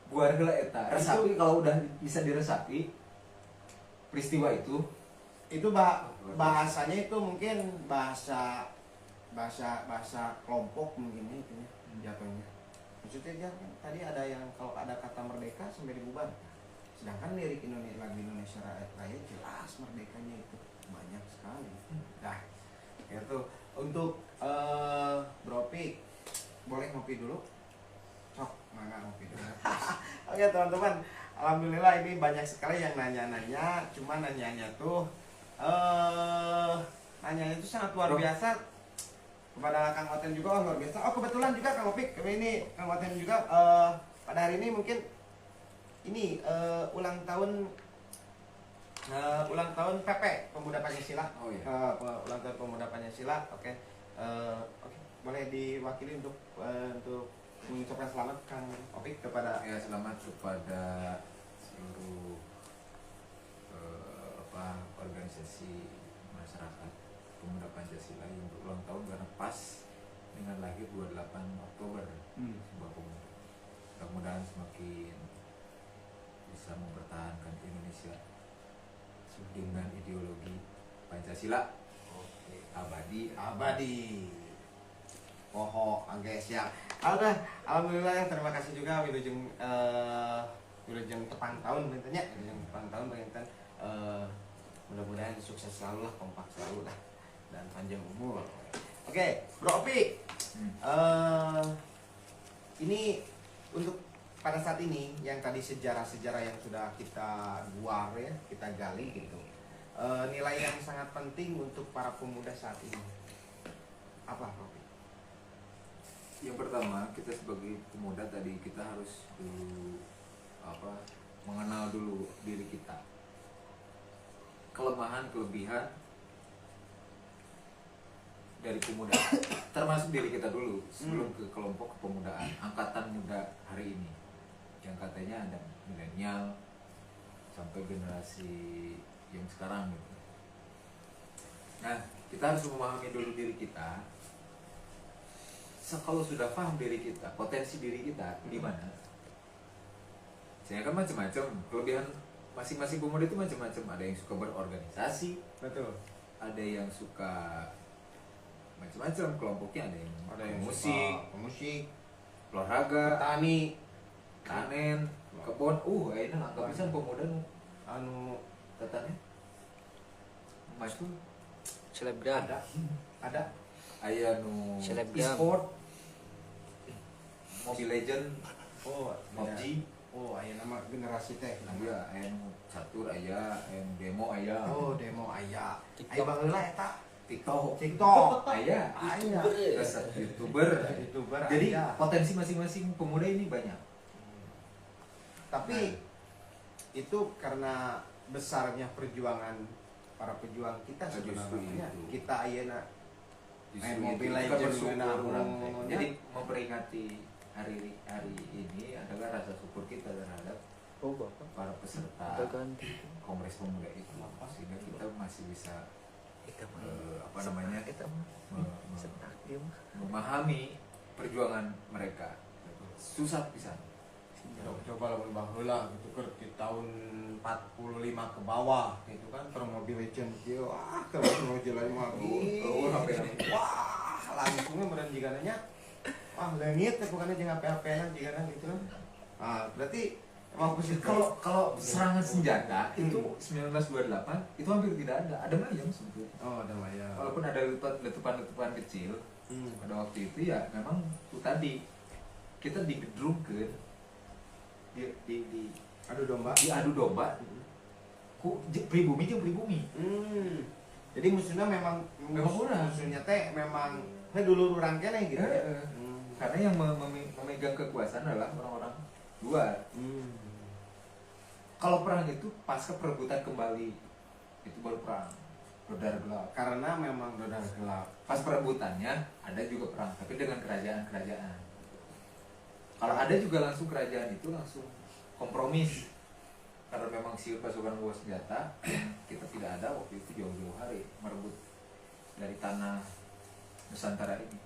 [SPEAKER 3] buar heula eta resapi. Kalau udah bisa diresapi peristiwa itu
[SPEAKER 1] bahasanya itu mungkin bahasa kelompok mungkin ya, itu ya jatuhnya. Maksudnya dia kan tadi ada yang kalau ada kata merdeka sampai dibubar, sedangkan lirik Indonesia, lagu Indonesia Raya jelas merdekanya itu banyak sekali. Nah itu untuk Bro Pik, boleh ngopi dulu? Sok, mangga ngopi dulu. Oke teman-teman, alhamdulillah ini banyak sekali yang nanya-nanya. Cuma nanyanya tuh nanyanya itu sangat luar biasa. Kepada Kang Oten juga luar biasa. Oh kebetulan juga Kang Opik, ini Kang Oten juga pada hari ini mungkin ini ulang tahun PP Pemuda Pancasila.
[SPEAKER 3] Oh iya.
[SPEAKER 1] Ulang tahun Pemuda Pancasila. Oke. Boleh diwakili untuk mengucapkan selamat Kang Opik kepada
[SPEAKER 3] Ya, selamat kepada seluruh organisasi masyarakat Pemuda Pancasila yang berulang tahun karena pas dengan lahir 28 Oktober sebuah pemuda. Mudah-mudahan semakin bisa mempertahankan Indonesia dengan ideologi Pancasila. Oke,
[SPEAKER 1] abadi. Poho, guys ya. Oke, alhamdulillah terima kasih juga Wilujeng tepang tahun bentuknya, Wilujeng tepang tahun bentuknya. Mudah-mudahan sukses selalu lah, kompak selalu lah, dan panjang umur. Oke, Bro Opi, ini untuk pada saat ini yang tadi sejarah-sejarah yang sudah kita guar ya, kita gali gitu. Nilai yang sangat penting untuk para pemuda saat ini apa, Bro Opi?
[SPEAKER 3] Yang pertama, kita sebagai pemuda tadi kita harus dulu mengenal dulu diri kita, kelemahan kelebihan dari pemuda, termasuk diri kita dulu sebelum ke kelompok kepemudaan angkatan muda hari ini yang katanya ada milenial sampai generasi yang sekarang gitu. Nah, kita harus memahami dulu diri kita. Kalau sudah paham diri kita, potensi diri kita di mana, saya kan macam-macam kelebihan masing-masing pemuda itu macam-macam. Ada yang suka berorganisasi,
[SPEAKER 1] Betul.
[SPEAKER 3] ada yang suka macam-macam kelompoknya, ada yang
[SPEAKER 1] musik,
[SPEAKER 3] olahraga,
[SPEAKER 1] petani,
[SPEAKER 3] panen, kebun. Ini anggap bisa pemuda
[SPEAKER 1] anu
[SPEAKER 3] katanya mas tuh
[SPEAKER 2] Selebgram.
[SPEAKER 1] ada
[SPEAKER 3] aya nu
[SPEAKER 2] Selebgram.
[SPEAKER 3] e-sport, Mobile Legend,
[SPEAKER 1] PUBG.
[SPEAKER 3] PUBG.
[SPEAKER 1] Aya nama generasi teh.
[SPEAKER 3] Iya, aya nu catur aya, aya nu demo aya.
[SPEAKER 1] Demo aya.
[SPEAKER 2] TikTok.
[SPEAKER 1] Aya baheula eta.
[SPEAKER 3] TikTok aya. Terus YouTuber. Jadi
[SPEAKER 1] aya.
[SPEAKER 3] potensi masing-masing pemuda ini banyak.
[SPEAKER 1] Tapi itu karena besarnya perjuangan para pejuang kita
[SPEAKER 3] Justru
[SPEAKER 1] sebenarnya.
[SPEAKER 3] itu.
[SPEAKER 1] Kita ayeuna
[SPEAKER 3] Justru
[SPEAKER 1] Mobile
[SPEAKER 3] itu,
[SPEAKER 1] Legends
[SPEAKER 3] bersyukur
[SPEAKER 1] ngeunah
[SPEAKER 3] orang teh.
[SPEAKER 1] ngomongnya.
[SPEAKER 3] Jadi memperingati hari ini adalah rasa syukur kita terhadap
[SPEAKER 2] Oh bapak.
[SPEAKER 3] para peserta
[SPEAKER 2] Udah ganti.
[SPEAKER 3] Kongres Pemuda itu, sehingga kita masih bisa
[SPEAKER 2] Kita mah. Kita mah. Senang dia mah.
[SPEAKER 3] memahami perjuangan mereka. Susah pisan.
[SPEAKER 1] coba lamun baheula gitu kan di tahun 45 ke bawah gitu kan per Mobile Legend kieu kalau Mobile Legend mah wah langsungnya beneran jigananya leungit teh bukannya jeung HP-HP-na jigana gitu kan. Berarti emang positif.
[SPEAKER 3] Kalau serangan senjata itu 1928 itu hampir tidak ada mayem sebetulnya.
[SPEAKER 1] ada mayang.
[SPEAKER 3] Walaupun ada letupan-letupan kecil pada waktu itu, ya memang itu tadi kita digedrungkeun di
[SPEAKER 1] Adu domba.
[SPEAKER 3] adu domba ku pribumi jeung pribumi.
[SPEAKER 1] Jadi musuhnya memang
[SPEAKER 3] urang.
[SPEAKER 1] musuhnya teh memang dulu urang keneh gitu ya.
[SPEAKER 3] Karena yang memegang kekuasaan adalah orang-orang luar. Kalau perang itu pasca perebutan kembali, itu baru perang Dodar Gelap.
[SPEAKER 1] Karena memang Dodar Gelap.
[SPEAKER 3] Pas perebutannya ada juga perang, tapi dengan kerajaan-kerajaan. Kalau ada juga langsung kerajaan itu langsung kompromis karena memang siur pasukan bawa senjata, kita tidak ada waktu itu jauh-jauh hari merebut dari tanah Nusantara ini.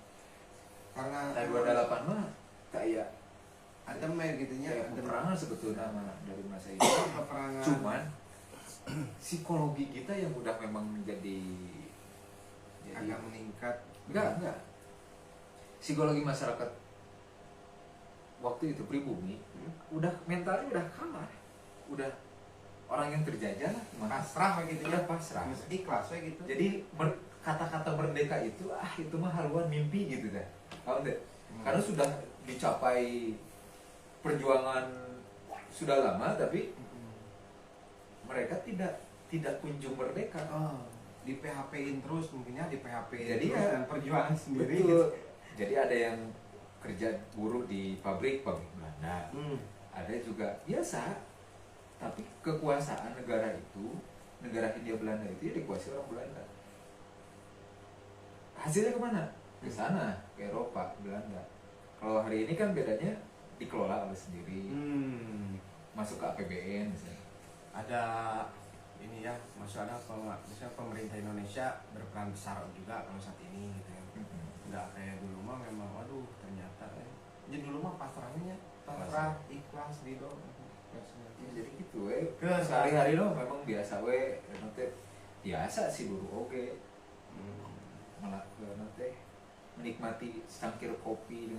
[SPEAKER 1] Karena
[SPEAKER 3] Tahun 28 mah kayak
[SPEAKER 1] adem ya gitunya,
[SPEAKER 3] kayak
[SPEAKER 1] adem.
[SPEAKER 3] peperangan sebetulnya mah dari masa itu.
[SPEAKER 1] Peperangan.
[SPEAKER 3] Cuman psikologi kita yang udah memang jadi
[SPEAKER 1] agak meningkat.
[SPEAKER 3] enggak psikologi masyarakat waktu itu pribumi udah mentalnya udah kalah, udah orang yang terjajah lah,
[SPEAKER 1] Pasrah gitu
[SPEAKER 3] udah
[SPEAKER 1] ya.
[SPEAKER 3] pasrah.
[SPEAKER 1] Ikhlas ya gitu.
[SPEAKER 3] Jadi kata-kata merdeka itu itu mah haluan mimpi gitu dah. Tahu enggak? Karena sudah dicapai perjuangan sudah lama tapi mereka tidak kunjung merdeka.
[SPEAKER 1] Oh, di PHP-in terus mungkinnya di PHP.
[SPEAKER 3] Jadi
[SPEAKER 1] terus
[SPEAKER 3] ya,
[SPEAKER 1] dan perjuangan sendiri.
[SPEAKER 3] Betul.
[SPEAKER 1] Gitu.
[SPEAKER 3] Jadi ada yang kerja buruh di pabrik Belanda. Ada juga biasa. Tapi kekuasaan negara Hindia Belanda itu ya dikuasai orang Belanda. Hasilnya kemana? Ke sana, ke Eropa, Belanda. Kalau hari ini kan bedanya dikelola oleh sendiri, masuk ke APBN misalnya.
[SPEAKER 1] Ada ini ya, masalah misalnya pemerintah Indonesia berperan besar juga kalau saat ini gitu ya. Nggak kayak dulu mah memang waduh ternyata jadi dulu mah pasrahnya pasrah ikhlas ridho.
[SPEAKER 3] Ya, jadi gitu
[SPEAKER 1] Ke
[SPEAKER 3] sehari-hari lo memang biasa nanti biasa sih dulu oke. Malah nanti menikmati secangkir kopi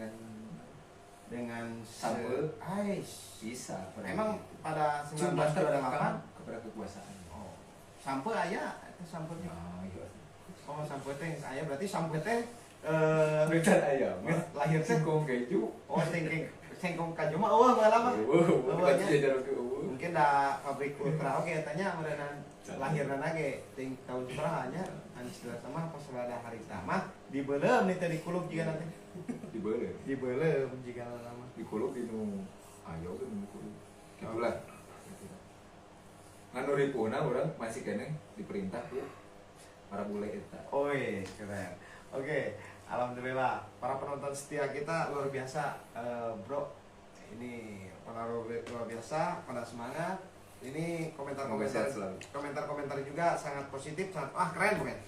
[SPEAKER 3] dengan sambal bisa.
[SPEAKER 1] Emang pada
[SPEAKER 3] cuma
[SPEAKER 1] 1928
[SPEAKER 3] kepada kekuasaan.
[SPEAKER 1] oh, sampo aya itu samponya.
[SPEAKER 3] Nah, iya.
[SPEAKER 1] Oh, sampo teh aya berarti sampo teh
[SPEAKER 3] Bukan ayam,
[SPEAKER 1] lahir teh
[SPEAKER 3] singkong keju.
[SPEAKER 1] oh sengkong kaju mah eueuh baheula mah.
[SPEAKER 3] Bukan jajar ke
[SPEAKER 1] Mungkin da pabrik ultra oke tanya meureunan lahirna ge ting tahun sabaraha nya anu sebelah sama pas ada hari mah dibeulem nih teh dikuluk jiga nanti. Dibeulem jiga lama.
[SPEAKER 3] Dikuluk di nu ayo ke nu kuluk. Gitulah. Nganu ripuna urang masih kene diperintah ya. Para bule eta.
[SPEAKER 1] Oi, keren. Oke, alhamdulillah para penonton setia kita luar biasa, bro. Ini luar biasa, pada semangat. Ini komentar-komentar juga sangat positif, sangat keren bukan?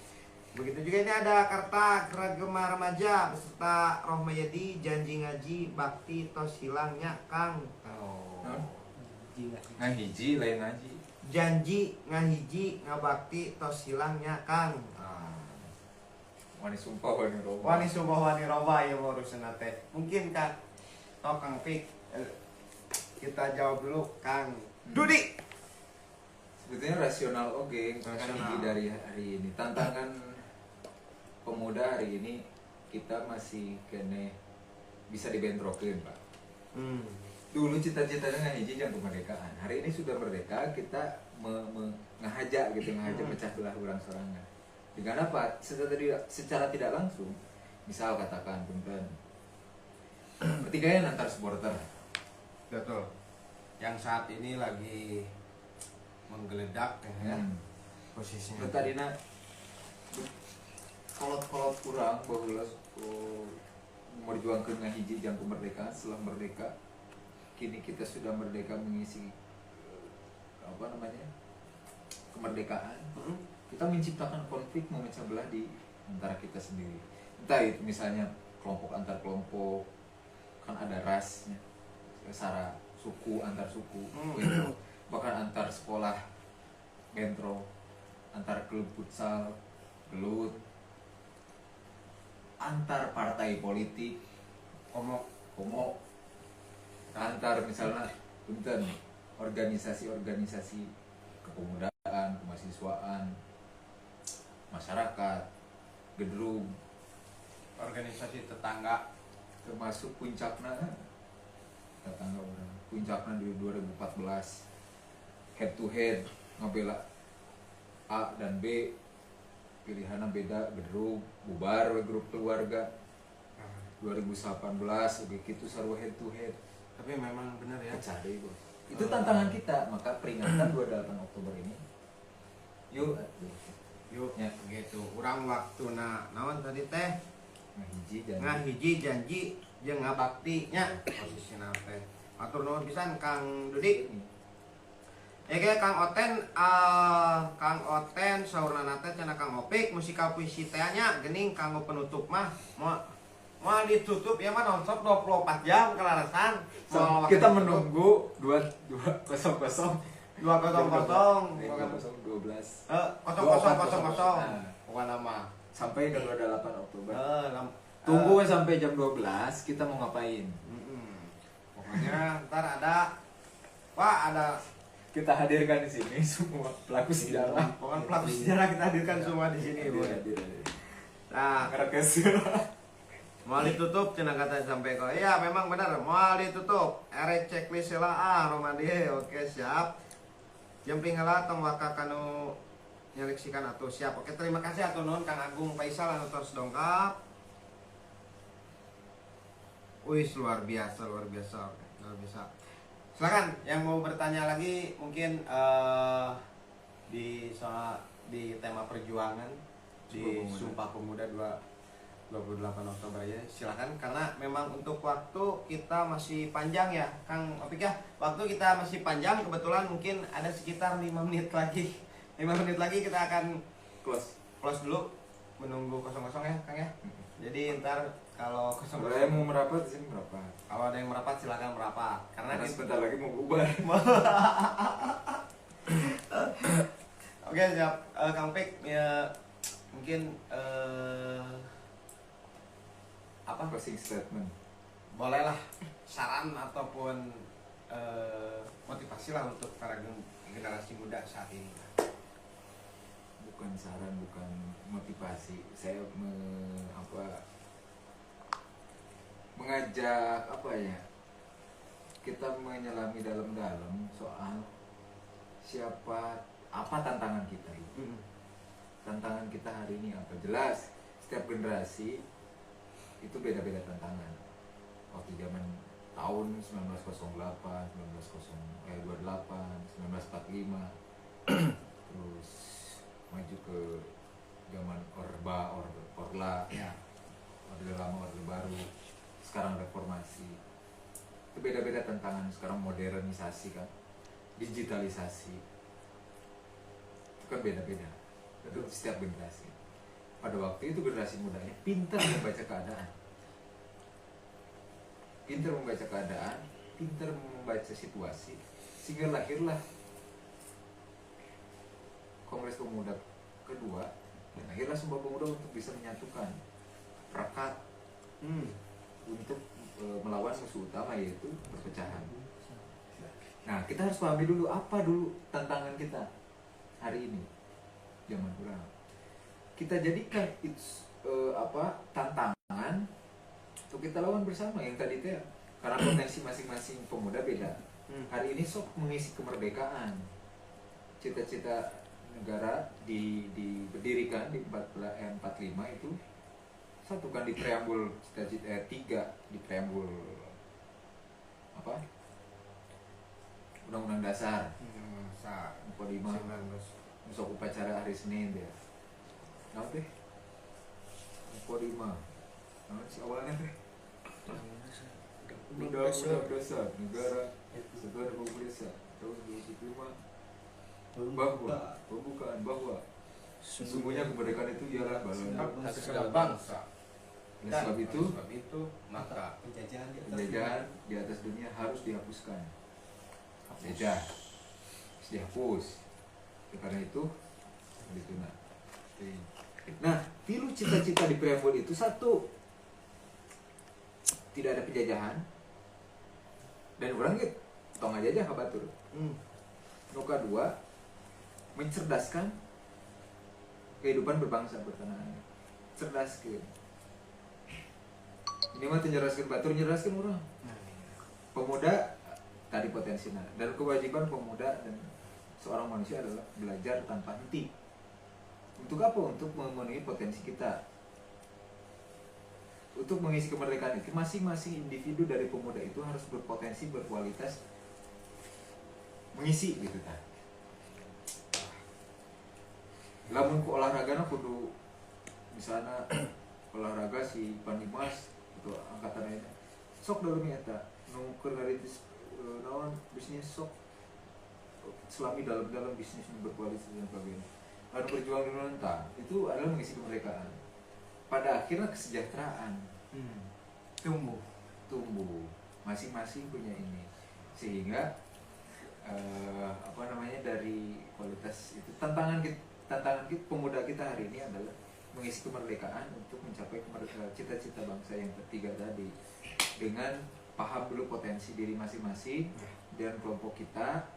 [SPEAKER 1] Begitu juga ini ada Karta Keragema Remaja beserta Rohmayadi janji ngaji bakti tos hilangnya Kang. Oh.
[SPEAKER 3] Ngahiji lain ngaji.
[SPEAKER 1] Janji ngahiji ngabakti tos hilangnya Kang.
[SPEAKER 3] Wani sumpah wani roba.
[SPEAKER 1] Wani sumpah wani roba ya urusan teh. Mungkin Kang Kang Pik kita jawab dulu Kang Dudi.
[SPEAKER 3] Sebetulnya rasional oke
[SPEAKER 1] Rasional.
[SPEAKER 3] dari hari ini. Tantangan pemuda hari ini kita masih kene bisa dibentrokin, Pak. Dulu cita-citanya ngahiji jang kemerdekaan. Hari ini sudah merdeka, kita ngahajak gitu, ngahajak pecah belah orang sorangan. Dengan apa? Secara tidak langsung, misal katakan punten pertikaian antar supporter.
[SPEAKER 1] Betul. Yang saat ini lagi menggeledak ya posisinya.
[SPEAKER 3] Tadina kolot-kolot kurang bahwa memperjuangkan ngahiji jang kemerdekaan setelah merdeka. Kini kita sudah merdeka mengisi kemerdekaan. Kita menciptakan konflik memecah belah di antara kita sendiri. Entah itu misalnya kelompok antar kelompok, kan ada rasnya, sara suku antar suku, bentro. Bahkan antar sekolah bentro, antar klub futsal, gelut, antar partai politik, komo, antar misalnya punten organisasi-organisasi kepemudaan, kemahasiswaan, masyarakat, gedrung,
[SPEAKER 1] Organisasi tetangga
[SPEAKER 3] termasuk puncaknya tetangga orang puncaknya di 2014 head to head ngabela A dan B pilihannya beda gedrung bubar we grup keluarga 2018 begitu sarwa head to head
[SPEAKER 1] tapi memang benar ya.
[SPEAKER 3] pecah deh bos. Itu tantangan kita, maka peringatan 28 Oktober ini yuk
[SPEAKER 1] Ya gitu. Urang waktu naon tadi teh ngahiji janji jeung ngabakti nya posisina teh. Matur nuwun pisan Kang Dudi. Ya kayak Kang Oten saurna teh cenah Kang Opik musikal puisi teh nya geuning kanggo penutup mah mau ditutup ya mah nonstop 24 jam kelarasan.
[SPEAKER 3] Kita menunggu 200
[SPEAKER 1] 200
[SPEAKER 3] 12
[SPEAKER 1] pokoknya mah
[SPEAKER 3] sampai 28 Oktober.
[SPEAKER 1] tunggu
[SPEAKER 3] Tunggu sampai jam 12 kita mau ngapain?
[SPEAKER 1] pokoknya ntar ada
[SPEAKER 3] Kita hadirkan di sini semua pelaku sejarah.
[SPEAKER 1] pokoknya pelaku sejarah kita hadirkan semua di sini boy. Nah
[SPEAKER 3] Ngerekes.
[SPEAKER 1] mau ditutup cenah kata sampai kok iya memang benar mau ditutup ere checklist lah Romadi oke siap jemping heula tong waka kanu nyeleksikan atuh siap oke terima kasih atuh nuhun Kang Agung Faisal anu tos dongkap. Wih luar biasa silakan yang mau bertanya lagi mungkin di tema perjuangan di Sumpah Pemuda 28 Oktober ya silakan karena memang untuk waktu kita masih panjang ya Kang Opik ya waktu kita masih panjang kebetulan mungkin ada sekitar 5 menit lagi kita akan close dulu menunggu kosong ya Kang ya jadi ntar kalau kosong
[SPEAKER 3] Kalau yang mau merapat di sini merapat.
[SPEAKER 1] kalau ada yang merapat silakan merapat karena
[SPEAKER 3] Sebentar lagi mau bubar.
[SPEAKER 1] Oke siap Kang Opik ya mungkin apa
[SPEAKER 3] Closing statement.
[SPEAKER 1] bolehlah saran ataupun motivasi lah untuk para generasi muda saat ini.
[SPEAKER 3] Bukan saran, bukan motivasi. Saya mengajak kita menyelami dalam-dalam soal apa tantangan kita itu. Tantangan kita hari ini apa? Jelas setiap generasi itu beda-beda tantangan. Waktu zaman tahun 1908, 1928, 1945 terus maju ke zaman Orla
[SPEAKER 1] Ya.
[SPEAKER 3] Orde Lama, Orde Baru, sekarang reformasi. Itu beda-beda tantangan. Sekarang modernisasi kan, digitalisasi, itu kan beda-beda. Itu setiap generasi. Pada waktu itu generasi mudanya pintar membaca keadaan, pintar membaca situasi, sehingga lahirlah Kongres Pemuda kedua dan akhirnya Sumpah Pemuda untuk bisa menyatukan rekat untuk melawan musuh utama yaitu perpecahan. Nah kita harus pahami dulu apa tantangan kita hari ini zaman kurang. Kita jadikan itu tantangan untuk kita lawan bersama yang tadi teh karena potensi masing-masing pemuda beda. Hari ini sok mengisi kemerdekaan, cita-cita negara diberdirikan di 45 itu satukan di preambul cita-cita 3 di preambul Undang-Undang Dasar 45 masuk upacara hari Senin dia. Nah teh 45 nah si awalnya teh Undang-Undang Dasar Negara Kesatuan Republik Indonesia tahun 2005 bahwa sesungguhnya kemerdekaan itu ialah
[SPEAKER 1] Atas segala bangsa.
[SPEAKER 3] oleh sebab itu
[SPEAKER 1] maka
[SPEAKER 3] penjajahan di atas dunia harus dihapuskan. Harus dihapus. Karena itu dituna. Nah, tilu cita-cita di preambul itu satu, tidak ada penjajahan dan orang gitu tong aja kabatur. Nuka dua, mencerdaskan kehidupan berbangsa bertanah air. Cerdaskan. Ini mah mencerdaskan batur, mencerdaskan orang. Pemuda tadi potensinya dan kewajiban pemuda dan seorang manusia adalah belajar tanpa henti. Untuk apa? Untuk memenuhi potensi kita. Untuk mengisi kemerdekaan itu masing-masing individu dari pemuda itu harus berpotensi, berkualitas mengisi gitu kan. Lamun ku olahragana kudu misalnya olahraga si Pandimas atau angkatan lainnya sok dalam eta nu keur ngaritis naon bisnis sok selami dalam bisnis berkoalisi dan sebagainya. Anu berjuang di Nonta itu adalah mengisi kemerdekaan. Pada akhirnya kesejahteraan tumbuh masing-masing punya ini, sehingga dari kualitas itu tantangan kita pemuda kita hari ini adalah mengisi kemerdekaan untuk mencapai cita-cita bangsa yang ketiga tadi, dengan paham dulu potensi diri masing-masing dan kelompok kita,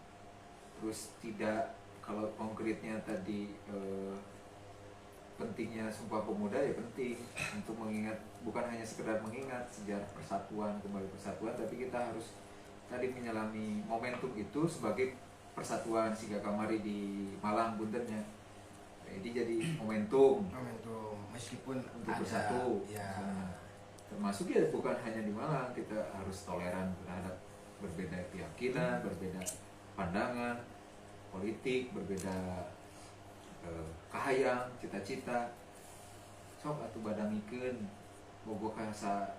[SPEAKER 3] terus tidak, kalau konkretnya tadi pentingnya Sumpah Pemuda ya penting untuk mengingat, bukan hanya sekedar mengingat sejarah persatuan, kembali persatuan, tapi kita harus tadi menyelami momentum itu sebagai persatuan Siga Kamari di Malang Buntennya. Jadi momentum
[SPEAKER 1] meskipun
[SPEAKER 3] untuk
[SPEAKER 1] ada,
[SPEAKER 3] bersatu
[SPEAKER 1] ya.
[SPEAKER 3] Termasuk ya bukan hanya di Malang, kita harus toleran terhadap berbeda keyakinan, berbeda pandangan politik, berbeda kahayang, cita-cita. Sok atuh badangikeun bogoh ka sa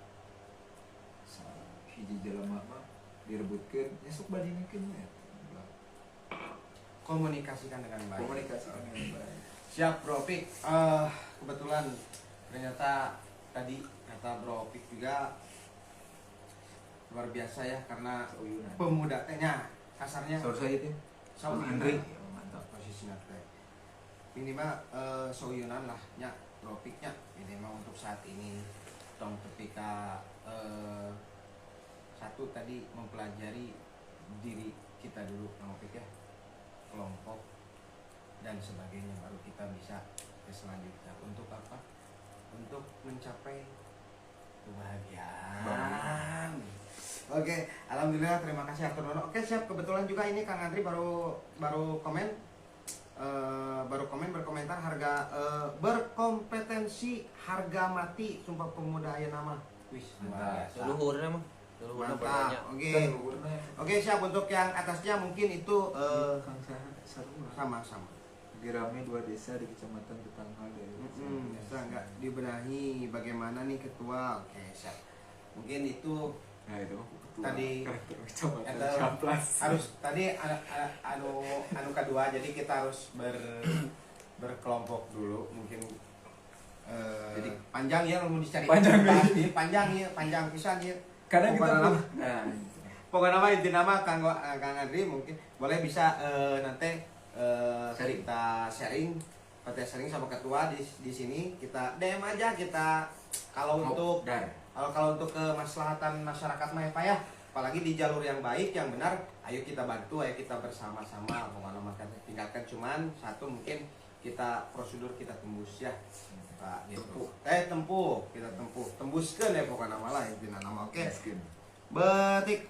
[SPEAKER 3] hiji jelema mah direbutkeun, ya sok badangikeun ya.
[SPEAKER 1] Komunikasikan dengan baik.
[SPEAKER 3] Komunikasikan dengan baik.
[SPEAKER 1] Siap Bro Opik. Kebetulan ternyata tadi kata Bro Opik juga luar biasa ya, karena
[SPEAKER 3] Sauyunan.
[SPEAKER 1] pemuda tehnya kasarnya
[SPEAKER 3] Saur saya itu.
[SPEAKER 1] sauyunan.
[SPEAKER 3] Andre. Mantap.
[SPEAKER 1] Posisinya teh minimal sauyunan lah nya Bro Opiknya minimal untuk saat ini. Tong ketika satu tadi mempelajari diri kita dulu Bro Opik ya, kelompok dan sebagainya, baru kita bisa ke selanjutnya. Untuk apa? Untuk mencapai kebahagiaan. Oke, alhamdulillah, terima kasih Arthur Nono. Oke, siap. Kebetulan juga ini Kang Andri baru komen berkomentar harga berkompetensi harga mati Sumpah Pemuda aya nama. Wis, luar biasa.
[SPEAKER 5] Luhurnya mah. Luhurnya
[SPEAKER 1] Mantap.
[SPEAKER 5] banyak.
[SPEAKER 1] Oke, siap. Untuk yang atasnya mungkin itu sama.
[SPEAKER 3] Dirame 2 desa di kecamatan tetangga dari
[SPEAKER 1] Bisa nggak dibenahi bagaimana nih ketua? Oke, siap. Mungkin itu
[SPEAKER 3] nah itu
[SPEAKER 1] tadi
[SPEAKER 3] kecamatan
[SPEAKER 1] eta
[SPEAKER 3] Ciamplas.
[SPEAKER 1] harus tadi anu kedua, jadi kita harus berkelompok dulu mungkin. Jadi panjang ya mau dicari
[SPEAKER 3] Panjang,
[SPEAKER 1] panjang pisan ya.
[SPEAKER 3] Kadang kita
[SPEAKER 1] Pokoknya nama-
[SPEAKER 3] nah,
[SPEAKER 1] pokoknya nama inti nama Kang Andri mungkin boleh bisa nanti kita sharing sama ketua di sini, kita DM aja, kita kalau untuk kalau untuk kemaslahatan masyarakat mah ya Pak ya, apalagi di jalur yang baik yang benar, ayo kita bantu, ayo kita bersama-sama pokoknya tingkatkan. Cuman satu mungkin kita prosedur kita tembus ya Pak gitu. Kita tembuskan ya pokoknya malah intinya nama. Oke. Betik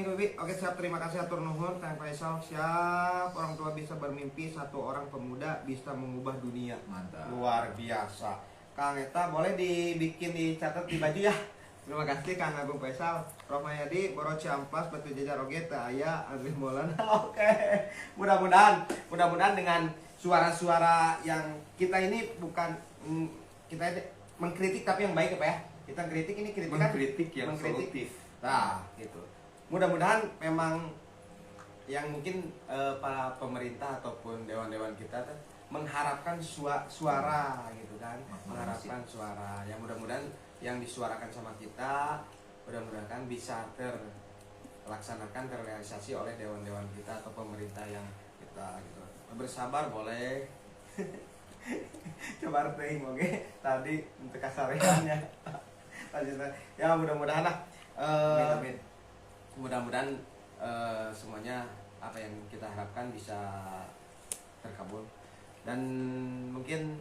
[SPEAKER 1] Ruby. Oke, siap, terima kasih atur nuhun Kang Faisal. Siap, orang tua bisa bermimpi, satu orang pemuda bisa mengubah dunia.
[SPEAKER 3] mantap.
[SPEAKER 1] Luar biasa. Kang Eta boleh dibikin dicatat di baju ya. Terima kasih Kang Agung Faisal, Prof Mayadi, Boro Ciamplas, Batu Jajar Oge, Aya, Andri Molan. Oke. Mudah-mudahan dengan suara-suara yang kita ini bukan kita mengkritik tapi yang baik ya Pak ya. Kita kritik ini kritikan
[SPEAKER 3] Mengkritik yang solutif.
[SPEAKER 1] Nah, gitu. Mudah-mudahan memang yang mungkin para pemerintah ataupun dewan-dewan kita mengharapkan suara gitu kan, mengharapkan suara. Yang mudah-mudahan yang disuarakan sama kita mudah-mudahan bisa terlaksanakan, terrealisasi oleh dewan-dewan kita atau pemerintah yang kita gitu. Bersabar boleh. Coba artiin oke. Tadi untuk kasarannya. Ya mudah-mudahan lah.
[SPEAKER 3] Amin.
[SPEAKER 1] Mudah-mudahan semuanya apa yang kita harapkan bisa terkabul. Dan mungkin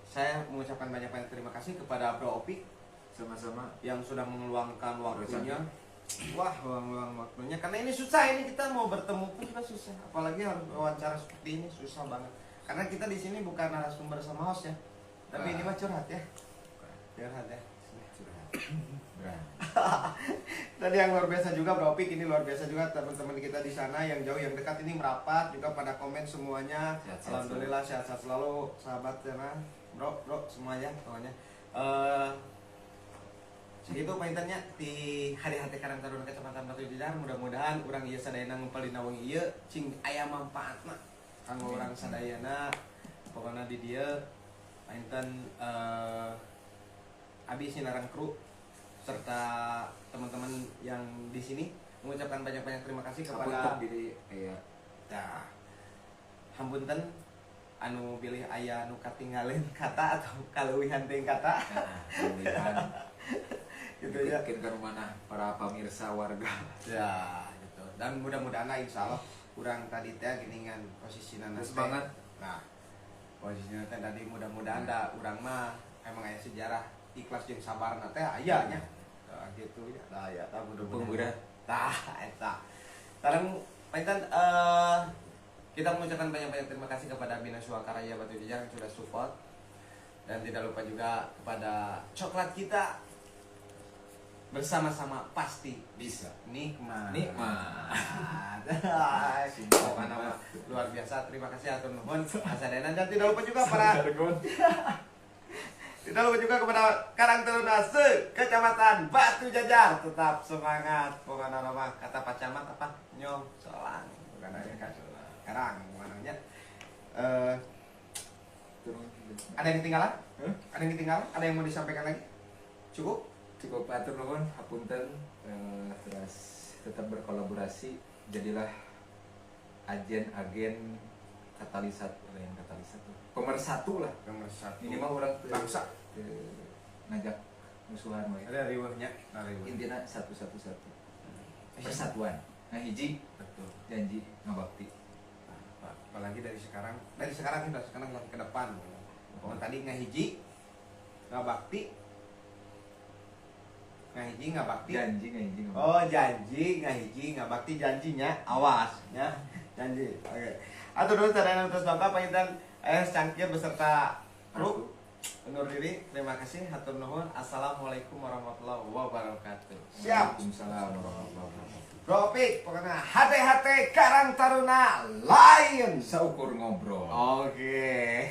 [SPEAKER 1] saya mengucapkan banyak terima kasih kepada Bro Opik
[SPEAKER 3] Sama-sama.
[SPEAKER 1] yang sudah meluangkan waktunya. Wah, luang waktunya, karena ini susah, ini kita mau bertemu pun juga susah, apalagi harus wawancara seperti ini susah banget. Karena kita di sini bukan narasumber sama host ya, tapi ini mah curhat ya. Curhat ya. Tadi yang luar biasa juga Bro Opik, ini luar biasa juga teman-teman kita di sana yang jauh yang dekat ini merapat juga pada komen semuanya.
[SPEAKER 3] Sehat-sehat
[SPEAKER 1] Alhamdulillah sehat-sehat selalu sahabat sana, bro semuanya pokoknya. segitu paintannya di hari-hari Karang Taruna Kecamatan Batu Jajar. Mudah-mudahan urang ieu sadayana ngumpulina wong ieu cing aya manfaatna kanggo urang sadayana. Pokona di dieu painten abi sinarang kru serta teman-teman yang di sini mengucapkan banyak-banyak terima kasih kepada
[SPEAKER 3] diri ya.
[SPEAKER 1] Nah, hampunten anu pilih aya anu katinggalin kata atau kaleuwihan teuing kata.
[SPEAKER 3] Nah,
[SPEAKER 1] Gitu ya.
[SPEAKER 3] Mungkin ke mana para pemirsa warga.
[SPEAKER 1] Ya, gitu. Dan mudah-mudahan insya Allah kurang tadi teh geningan posisinya
[SPEAKER 3] Terus banget.
[SPEAKER 1] Nah, posisinya teh tadi mudah-mudahan da urang mah emang aya sejarah ikhlas jeung sabar teh aya nya. Nah, gitu ya. Nah, ya tah mudah-mudahan.
[SPEAKER 3] Penggurat.
[SPEAKER 1] Tah eta. Sekarang painten kita mengucapkan banyak-banyak terima kasih kepada Bina Swakarya Batu Jajar yang sudah support. Dan tidak lupa juga kepada coklat kita bersama-sama pasti bisa nikmat. Nama luar biasa. Terima kasih atur nuhun asadana dan tidak lupa juga tidak lupa juga kepada Karang Taruna Kecamatan Batu Jajar. Tetap semangat. Pokoknya nama kata Pak Camat apa? Nyong Solang. Bukan aja kan Karang namanya. Ada yang ketinggalan? Ada yang ketinggalan? Ada yang mau disampaikan lagi? Cukup?
[SPEAKER 3] Cukup atur nuhun hapunten, terus tetap berkolaborasi, jadilah agen-agen katalisator pemersatu lah,
[SPEAKER 1] Pemersatu.
[SPEAKER 3] minimal orang
[SPEAKER 1] Bangsa.
[SPEAKER 3] ngajak musuhan we.
[SPEAKER 1] Ada riweuhnya.
[SPEAKER 3] Intinya satu persatuan. Nah hiji
[SPEAKER 1] Betul.
[SPEAKER 3] janji ngabakti.
[SPEAKER 1] Apalagi dari sekarang ke depan. Pokoknya tadi ngahiji ngabakti
[SPEAKER 3] Janji ngahiji ngabakti.
[SPEAKER 1] Oh janji ngahiji ngabakti janjinya awas ya janji. Oke. Atur dulu sadayana terus bangka paintan cangkir beserta kru undur diri. Terima kasih hatur nuhun. Assalamualaikum warahmatullahi wabarakatuh. Siap.
[SPEAKER 3] Waalaikumsalam warahmatullahi wabarakatuh.
[SPEAKER 1] Tropik pokoknya hati-hati Karang Taruna lain.
[SPEAKER 3] Saukur ngobrol.
[SPEAKER 1] Oke.